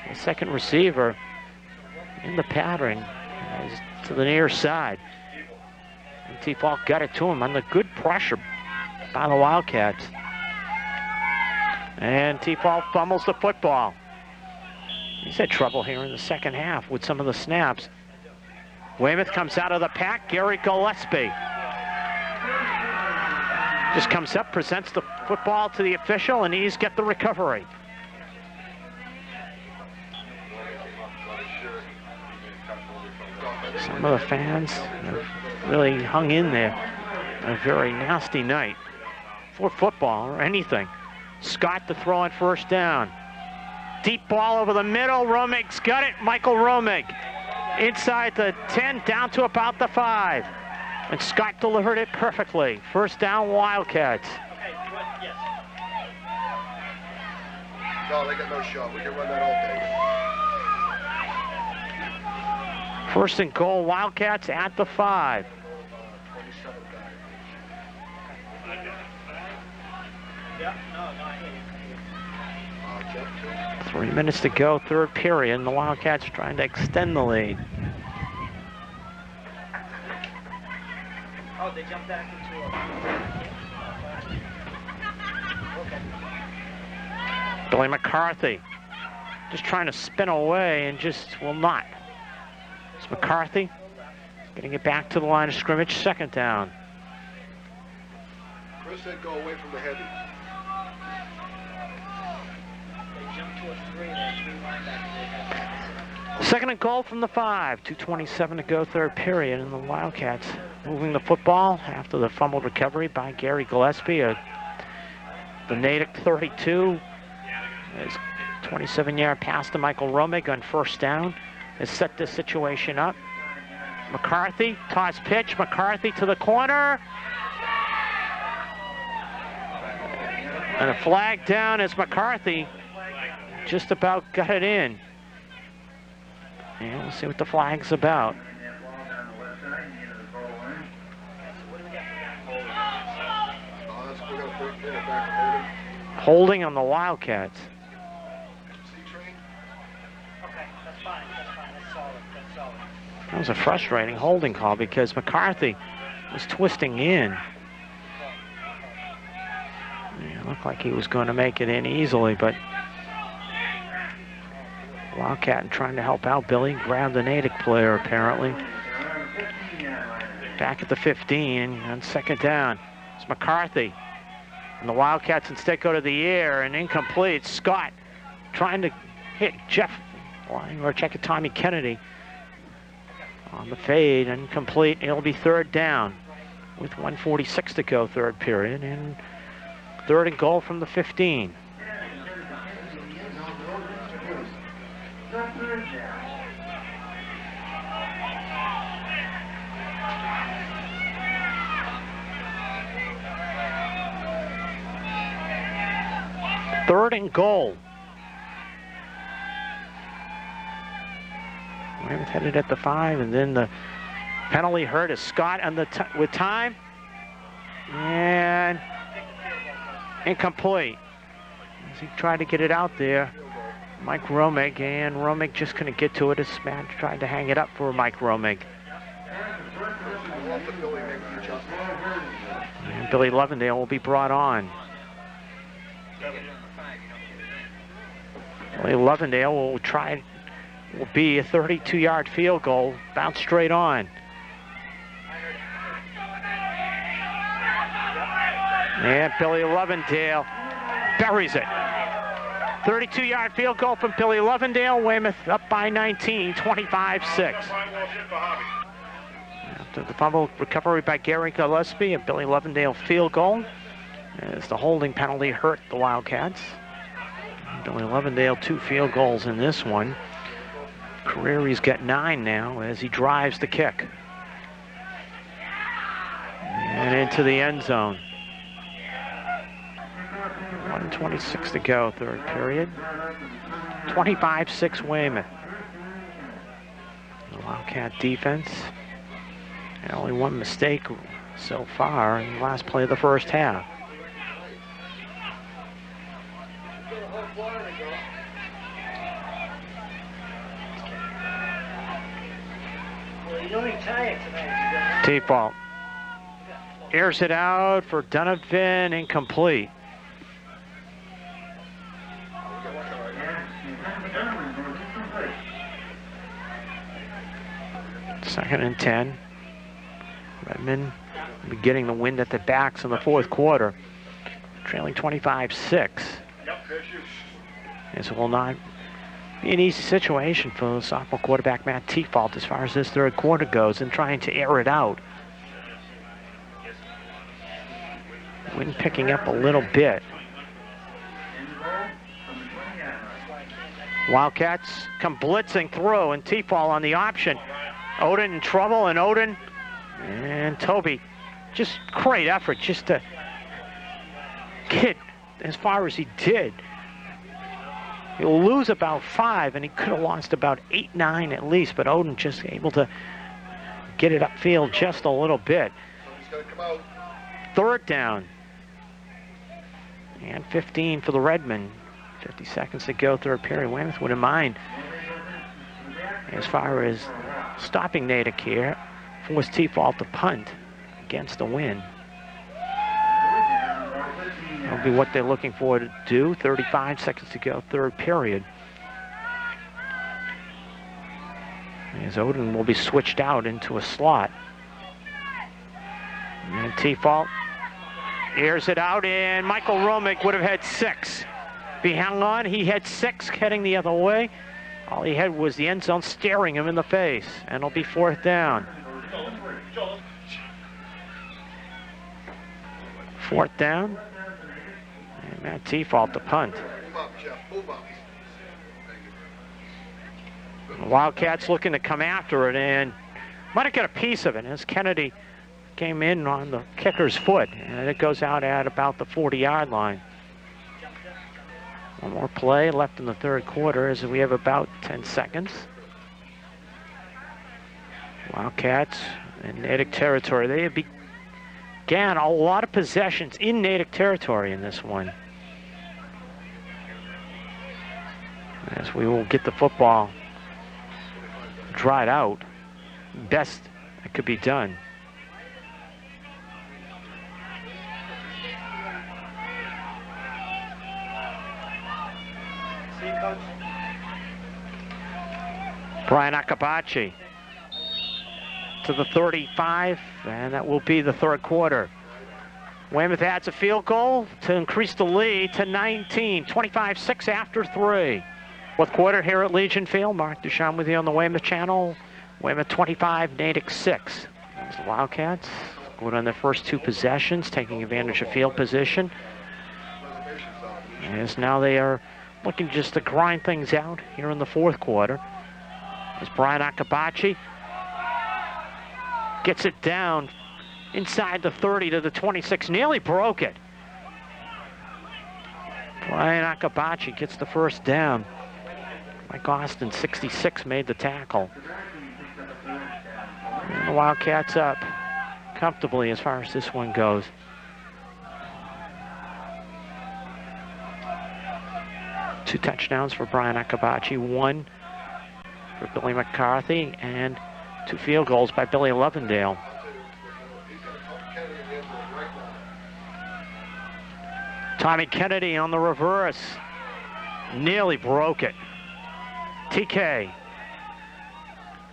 the 2nd receiver in the pattern, to the near side. And T-Fault got it to him on the good pressure by the Wildcats. And T-Fault fumbles the football. He's had trouble here in the 2nd half with some of the snaps. Weymouth comes out of the pack. Gary Gillespie just comes up, presents the football to the official, and he's got the recovery. Some of the fans have really hung in there. A very nasty night for football or anything. Scott to throw on 1st down. Deep ball over the middle. Romig's got it. Michael Romig inside the 10, down to about the 5. And Scott delivered it perfectly. 1st down, Wildcats. No, they got no shot. We can run that all day. First and goal, Wildcats at the 5. 3 minutes to go, third period, and the Wildcats are trying to extend the lead. Oh, they jumped back into a... Billy McCarthy just trying to spin away and just will not. It's McCarthy getting it back to the line of scrimmage, second down. Chris said go away from the heavy. They jumped to a 3, and they had 3 linebackers. Second and goal from the 5, 2:27 to go, third period, and the Wildcats moving the football after the fumbled recovery by Gary Gillespie. The Natick 32 is 27-yard pass to Michael Romig on first down has set this situation up. McCarthy, toss pitch, McCarthy to the corner. And a flag down as McCarthy just about got it in. And we'll see what the flag's about. Holding on the Wildcats. That was a frustrating holding call because McCarthy was twisting in. Yeah, looked like he was going to make it in easily, but Wildcat trying to help out Billy, grabbed the Natick player apparently. Back at the 15 on second down. It's McCarthy. And the Wildcats instead go to the air and incomplete. Scott trying to hit Jeff, or check it, Tommy Kennedy on the fade, incomplete. It'll be third down with 1:46 to go, third period, and third and goal from the 15. Third and goal. Weymouth headed at the 5, and then the penalty hurt as Scott on the with time, and incomplete. As he tried to get it out there, Mike Romig, and Romig just couldn't get to it as Matt tried to hang it up for Mike Romig. And Billy Lovendale will be brought on. Billy Lovendale will be a 32-yard field goal, bounce straight on. And Billy Lovendale buries it. 32-yard field goal from Billy Lovendale. Weymouth up by 19, 25-6. After the fumble recovery by Gary Gillespie, a Billy Lovendale field goal, as the holding penalty hurt the Wildcats. Billy Lovendale 2 field goals in this one. Career, he's got 9 now as he drives the kick. And into the end zone. 1:26 to go, third period. 25-6 Weymouth. The Wildcat defense. And only one mistake so far in the last play of the first half. T-ball. Airs it out for Donovan, incomplete. Second and 10. Redmond will be getting the wind at the backs in the fourth quarter. Trailing 25-6. This will not be an easy situation for sophomore quarterback Matt Tefault as far as this third quarter goes and trying to air it out. Wind picking up a little bit. Wildcats come blitzing through, and Tefault on the option. Odin in trouble, and Odin and Toby, just great effort just to get as far as he did. He'll lose about 5, and he could have lost about 8, 9 at least, but Odin just able to get it upfield just a little bit. Third down. And 15 for the Redmen. 50 seconds to go, third period. Weymouth wouldn't mind as far as stopping Natick here. Force T-fault to punt against the win. That'll be what they're looking for to do. 35 seconds to go, third period. As Odin will be switched out into a slot. And T-fault airs it out, and Michael Romick would have had 6. If he hung on, he had 6 heading the other way. All he had was the end zone staring him in the face, and it'll be 4th down. 4th down. And Matt T-fault to punt. The Wildcats looking to come after it, and might have got a piece of it as Kennedy came in on the kicker's foot, and it goes out at about the 40-yard line. One more play left in the third quarter as we have about 10 seconds. Wildcats in Natick territory. They began a lot of possessions in Natick territory in this one. As we will get the football dried out, best that could be done. Brian Akabachi to the 35, and that will be the third quarter. Weymouth adds a field goal to increase the lead to 19, 25-6 after 3. Fourth quarter here at Legion Field. Mark Duchamp with you on the Weymouth channel. Weymouth 25, Natick 6. There's the Wildcats going on their first 2 possessions, taking advantage of field position. As now they are looking just to grind things out here in the fourth quarter. As Brian Akabachi gets it down inside the 30 to the 26, nearly broke it. Brian Akabachi gets the first down. Mike Austin, 66, made the tackle. And the Wildcats up comfortably as far as this one goes. Two touchdowns for Brian Akabachi, 1 for Billy McCarthy, and 2 field goals by Billy Lovendale. Tommy Kennedy on the reverse, nearly broke it. TK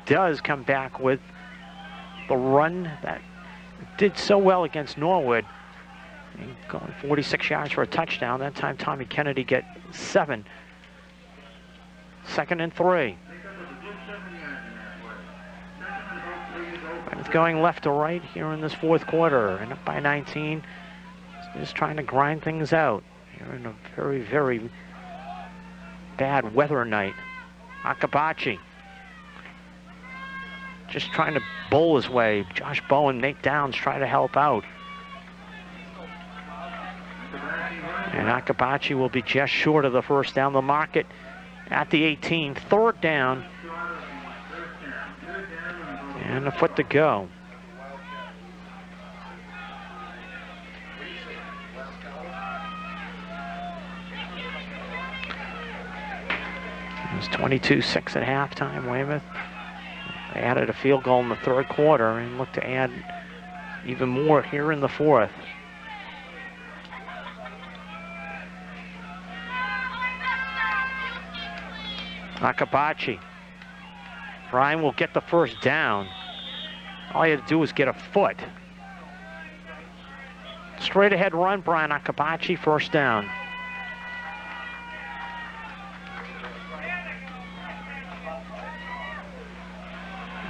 does come back with the run that did so well against Norwood. And going 46 yards for a touchdown. That time Tommy Kennedy get 7. 2nd and 3. It's going left to right here in this fourth quarter, and up by 19. Just trying to grind things out here in a very, very bad weather night. Akabachi just trying to bowl his way. Josh Bowen, Nate Downs try to help out. And Akabachi will be just short of the first down. The market at the 18, 3rd down. And a foot to go. It was 22-6 at halftime. Weymouth they added a field goal in the third quarter and look to add even more here in the fourth. Akabachi. Brian will get the first down. All he had to do was get a foot. Straight ahead run, Brian Akabachi, first down.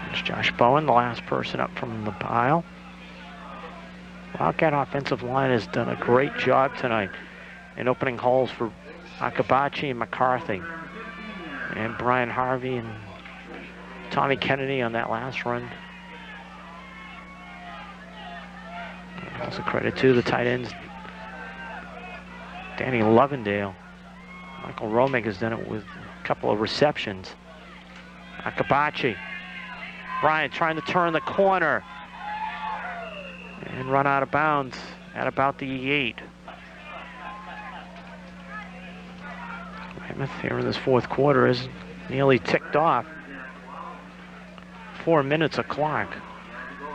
There's Josh Bowen, the last person up from the pile. Wildcat offensive line has done a great job tonight in opening holes for Akabachi and McCarthy. And Brian Harvey and Tommy Kennedy on that last run. Also credit to the tight ends, Danny Lovendale Michael Romig has done it with a couple of receptions. Akabachi. Bryant trying to turn the corner and run out of bounds at about the 8. Weymouth here in this fourth quarter is nearly ticked off. 4 minutes of clock.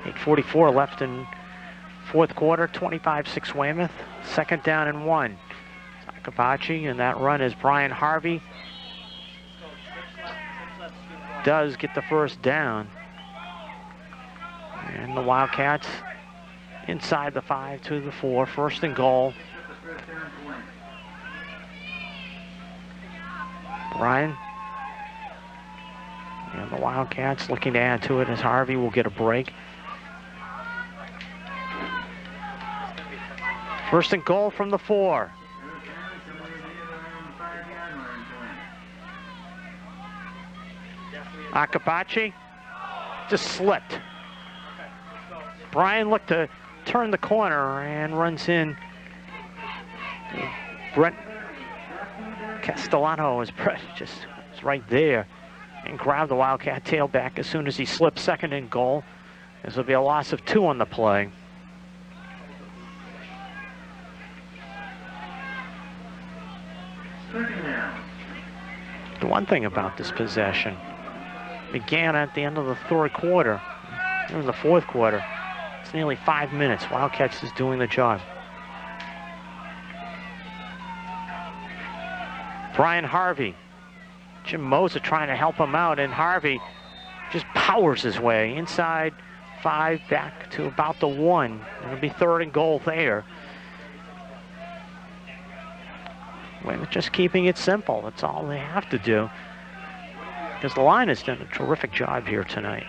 8:44 left in fourth quarter. 25-6 Weymouth. Second down and 1. Akabachi, and that run is Brian Harvey. Does get the first down. And the Wildcats inside the 5 to the 4. First and goal. Brian. And the Wildcats looking to add to it as Harvey will get a break. First and goal from the 4. Akabachi just slipped. Brian looked to turn the corner and runs in. Brent Castellano is just right there and grabbed the Wildcat tailback as soon as he slipped. Second and goal. This will be a loss of 2 on the play. The one thing about this possession began at the end of the third quarter. In the fourth quarter, it's nearly 5 minutes. Wildcats is doing the job. Brian Harvey. Jim Moser trying to help him out, and Harvey just powers his way inside 5 back to about the 1. It'll be third and goal there. Weymouth just keeping it simple. That's all they have to do. Because the line has done a terrific job here tonight.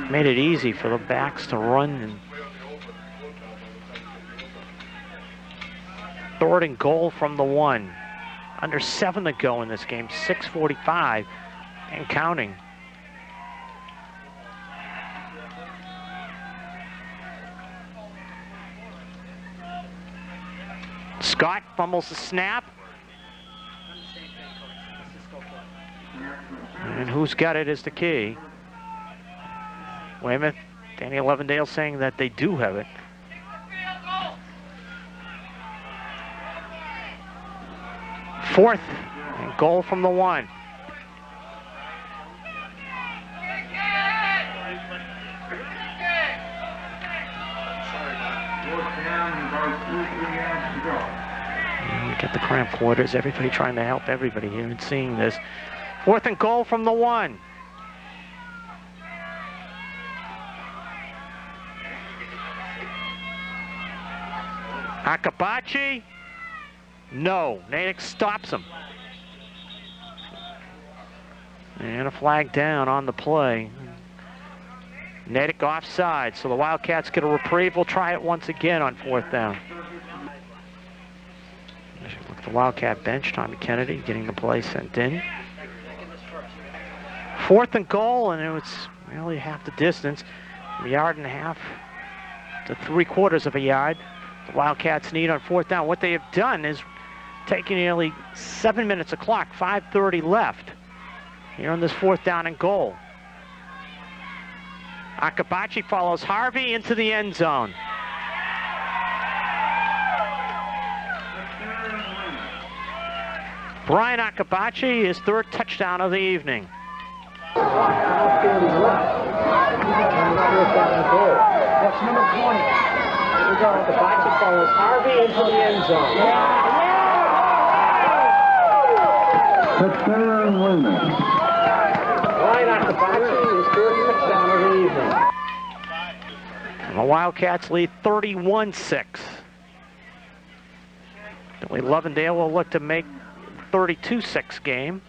Made it easy for the backs to run. And third and goal from the 1. Under 7 to go in this game. 6:45 and counting. Scott fumbles the snap. And who's got it is the key. Weymouth, Danny Levendale saying that they do have it. Fourth and goal from the 1. Get the cramp quarters. Everybody trying to help everybody here and seeing this. Fourth and goal from the 1. Akabachi. No. Natick stops him. And a flag down on the play. Natick offside, so the Wildcats get a reprieve. We'll try it once again on fourth down. Look at the Wildcat bench. Tommy Kennedy getting the play sent in. Fourth and goal, and it was really half the distance. A yard and a half to 3/4 of a yard. The Wildcats need on fourth down. What they have done is taken nearly 7 minutes of clock, 5:30 left here on this fourth down and goal. Akabachi follows Harvey into the end zone. Brian Akabachi, his 3rd touchdown of the evening. That's number 20. Here we go. Akabachi follows Harvey into the end zone. Touchdown, Weymouth. Brian Akabachi, his 3rd touchdown of the evening. And the Wildcats lead 31-6. Billy Lovendale will look to make 32-6 game.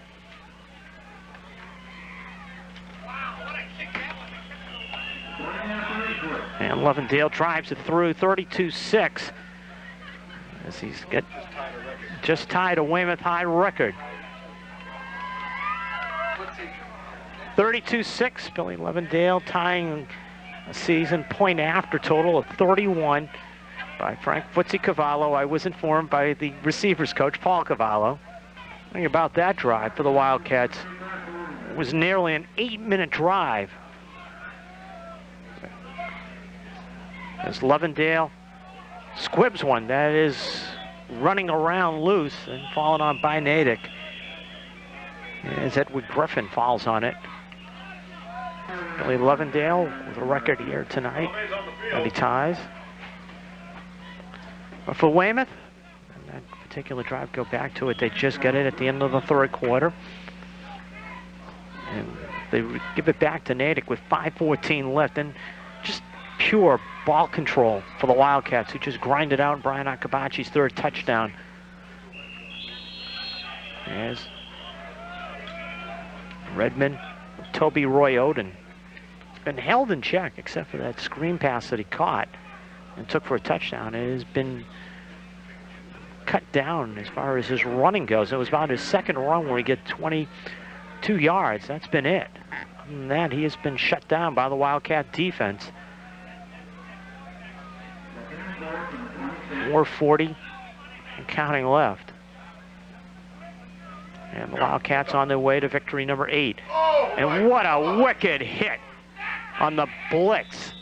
And Lovendale drives it through 32-6 as he's just tied a Weymouth high record. 32-6, Billy Lovendale tying a season point after total of 31. by Frank Footsie Cavallo. I was informed by the receivers coach, Paul Cavallo. Think about that drive for the Wildcats. It was nearly an 8-minute drive. As Lovendale squibs one that is running around loose and falling on by Natick. As Edward Griffin falls on it. Billy Lovendale with a record here tonight that he ties. But for Weymouth, and that particular drive, go back to it, they just get it at the end of the third quarter. And they give it back to Natick with 5:14 left, and just pure ball control for the Wildcats, who just grinded out Brian Akabachi's third touchdown. As Redmond, Toby Roy Oden, been held in check except for that screen pass that he caught and took for a touchdown. It has been cut down as far as his running goes. It was about his second run where he get 22 yards. That's been it. Other than that, he has been shut down by the Wildcat defense. 4:40 and counting left. And the Wildcats on their way to victory number 8. And what a wicked hit on the blitz.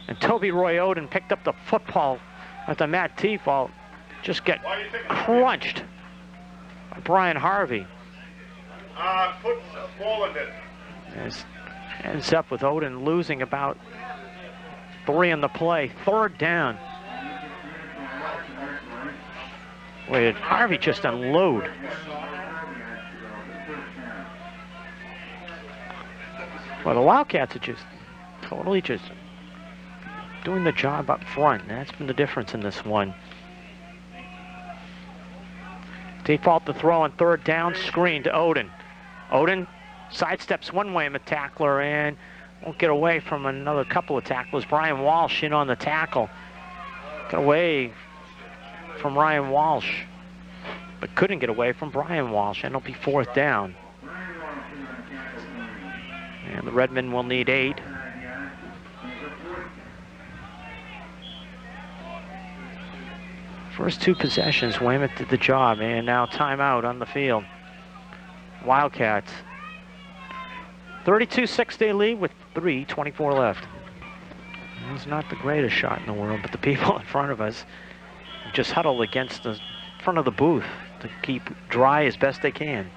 And Toby Roy Oden picked up the football at the Matt T fault. Just get crunched by Brian Harvey. Ends up with Oden losing about 3 in the play. Third down. Wait, did Harvey just unload? Well, the Wildcats are just totally just doing the job up front. That's been the difference in this one. Default the throw on third down, screen to Oden. Oden sidesteps one Weymouth tackler and won't get away from another couple of tacklers. Brian Walsh in on the tackle. Got away from Ryan Walsh, but couldn't get away from Brian Walsh, and it'll be fourth down. And the Redmen will need 8. First 2 possessions, Weymouth did the job, and now timeout on the field. Wildcats. 32-6 they lead with 3:24 left. It's not the greatest shot in the world, but the people in front of us just huddled against the front of the booth to keep dry as best they can.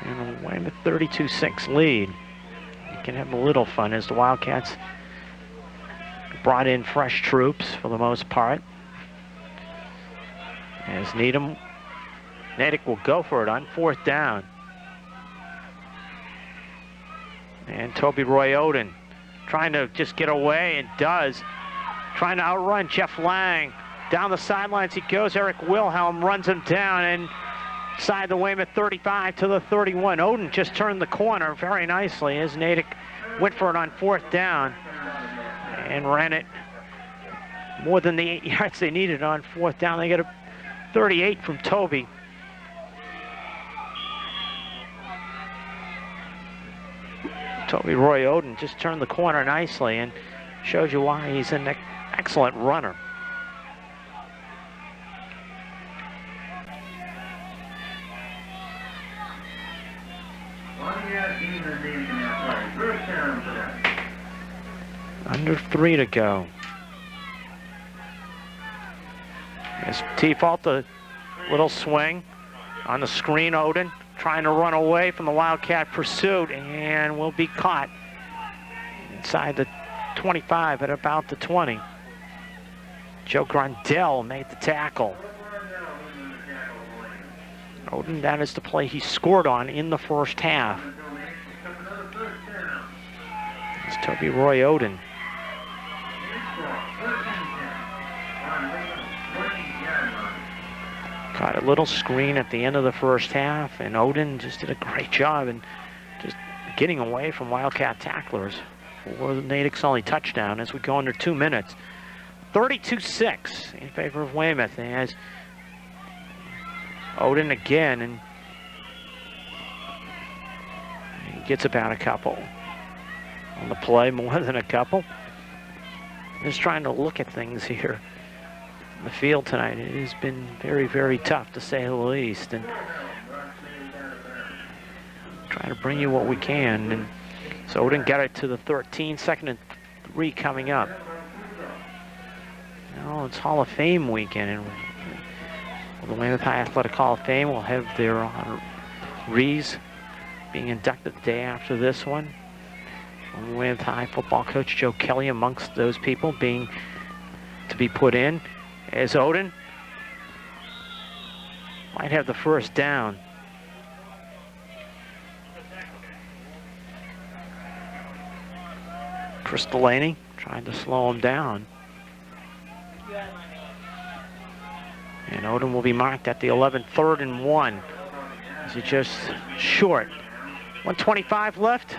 And a Weymouth 32-6 lead. You can have a little fun as the Wildcats brought in fresh troops for the most part. As Natick will go for it on fourth down. And Toby Roy Oden trying to just get away, and does. Trying to outrun Jeff Lang. Down the sidelines he goes. Eric Wilhelm runs him down and inside the Weymouth 35 to the 31. Oden just turned the corner very nicely as Natick went for it on fourth down and ran it more than the 8 yards they needed on fourth down. They get a 38 from Toby. Toby Roy Oden just turned the corner nicely and shows you why he's an excellent runner. Under 3 to go. As T-fault the little swing on the screen. Oden trying to run away from the Wildcat pursuit and will be caught inside the 25 at about the 20. Joe Grondell made the tackle. Oden, that is the play he scored on in the first half. It's Toby Roy Oden. Caught a little screen at the end of the first half, and Oden just did a great job in just getting away from Wildcat tacklers for Natick's only touchdown as we go under 2 minutes. 32-6 in favor of Weymouth as Oden again, and he gets about a couple on the play, more than a couple. Just trying to look at things here in the field tonight. It has been very, very tough, to say the least. And try to bring you what we can. And so Odin got it to the 13, 2nd and 3 coming up. Now it's Hall of Fame weekend, and the Weymouth High Athletic Hall of Fame will have their honorees being inducted the day after this one. Weymouth High football coach Joe Kelly amongst those people to be put in, as Odin might have the first down. Chris Delaney trying to slow him down. And Odin will be marked at the 11, 3rd and 1. Is he just short? 1:25 left.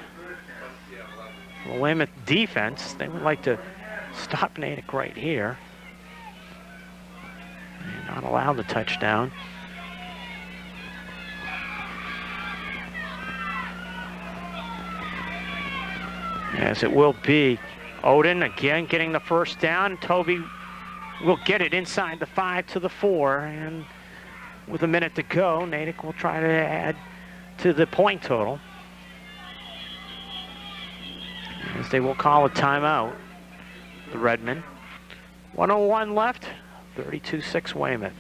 The Weymouth defense, they would like to stop Natick right here. They're not allowed the touchdown. Yes, it will be Odin again getting the first down. Toby will get it inside the 5 to the 4, and with a minute to go, Natick will try to add to the point total, as they will call a timeout, the Redmen. 1:01 left, 32-6 Weymouth.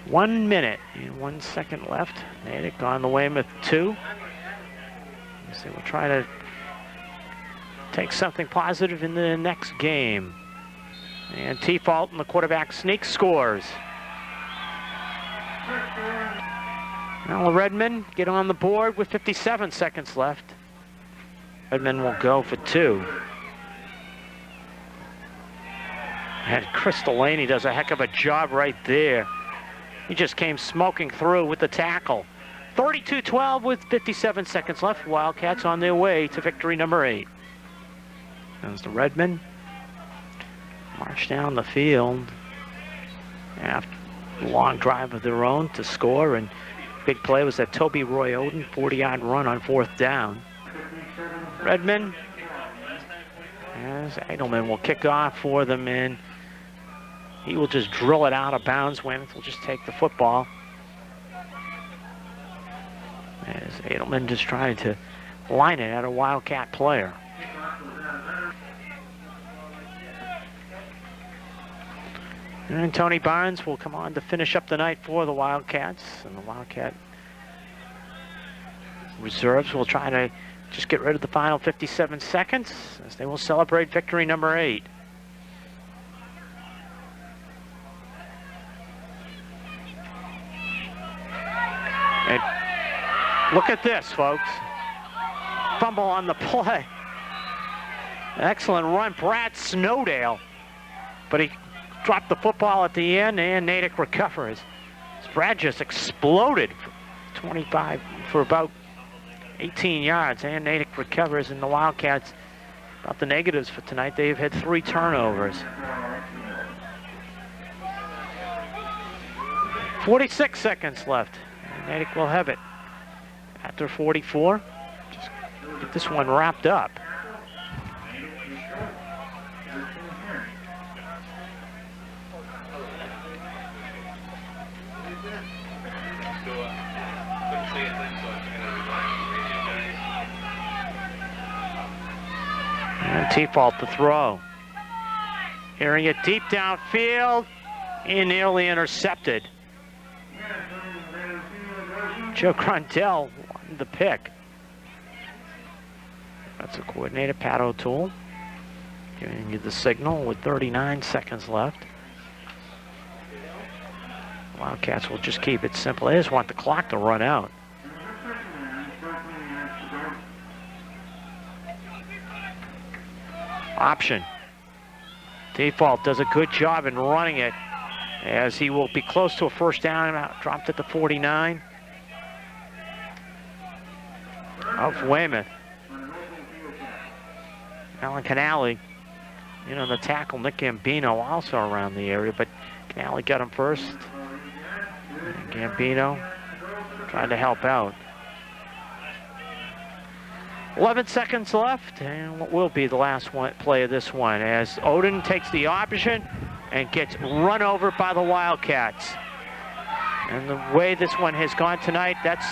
1 minute and 1 second left. Natick on the Weymouth 2. As they will try to take something positive in the next game. And T-Fault and the quarterback sneak scores. Now the Redmen get on the board with 57 seconds left. Redmen will go for 2. And Chris Delaney does a heck of a job right there. He just came smoking through with the tackle. 32-12 with 57 seconds left. Wildcats on their way to victory number 8. As the Redmen march down the field after a long drive of their own to score, and big play was that Toby Roy Odin 40-yard run on 4th down. Redmen, as Edelman will kick off for them, and he will just drill it out of bounds. Weymouth will just take the football, as Edelman just trying to line it at a Wildcat player. And Tony Barnes will come on to finish up the night for the Wildcats. And the Wildcat reserves will try to just get rid of the final 57 seconds as they will celebrate victory number 8. And look at this, folks. Fumble on the play. Excellent run, Brad Snowdale. But he dropped the football at the end, and Natick recovers. Brad just exploded for 25 for about 18 yards, and Natick recovers, and the Wildcats, about the negatives for tonight, they've had 3 turnovers. 46 seconds left, and Natick will have it after 44. Just get this one wrapped up. And T-Fault to throw. Hearing it deep downfield and nearly intercepted. Joe Grundell won the pick. That's a coordinated Pat O'Toole giving you the signal with 39 seconds left. Wildcats will just keep it simple. They just want the clock to run out. Option. T-Fault does a good job in running it, as he will be close to a first down, dropped at the 49 of Weymouth. Alan Canale, you know, the tackle, Nick Gambino, also around the area, but Canale got him first. And Gambino trying to help out. 11 seconds left, and what will be the last play of this one as Odin takes the option and gets run over by the Wildcats. And the way this one has gone tonight, that's,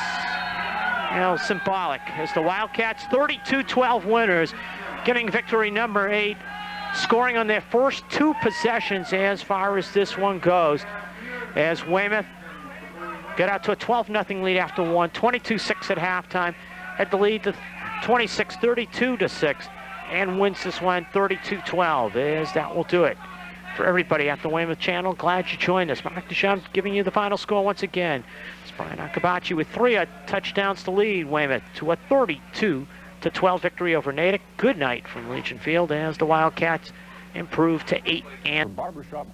you know, symbolic, as the Wildcats 32-12 winners, getting victory number 8, scoring on their first 2 possessions as far as this one goes, as Weymouth got out to a 12-0 lead after 1, 22-6 at halftime, had the lead to 26-32-6, and wins this one 32-12, as that will do it. For everybody at the Weymouth channel, glad you joined us. Mark Duchamp giving you the final score once again. It's Brian Akabachi with 3 touchdowns to lead Weymouth to a 32-12 victory over Natick. Good night from Legion Field as the Wildcats improve to 8 and Barbershop.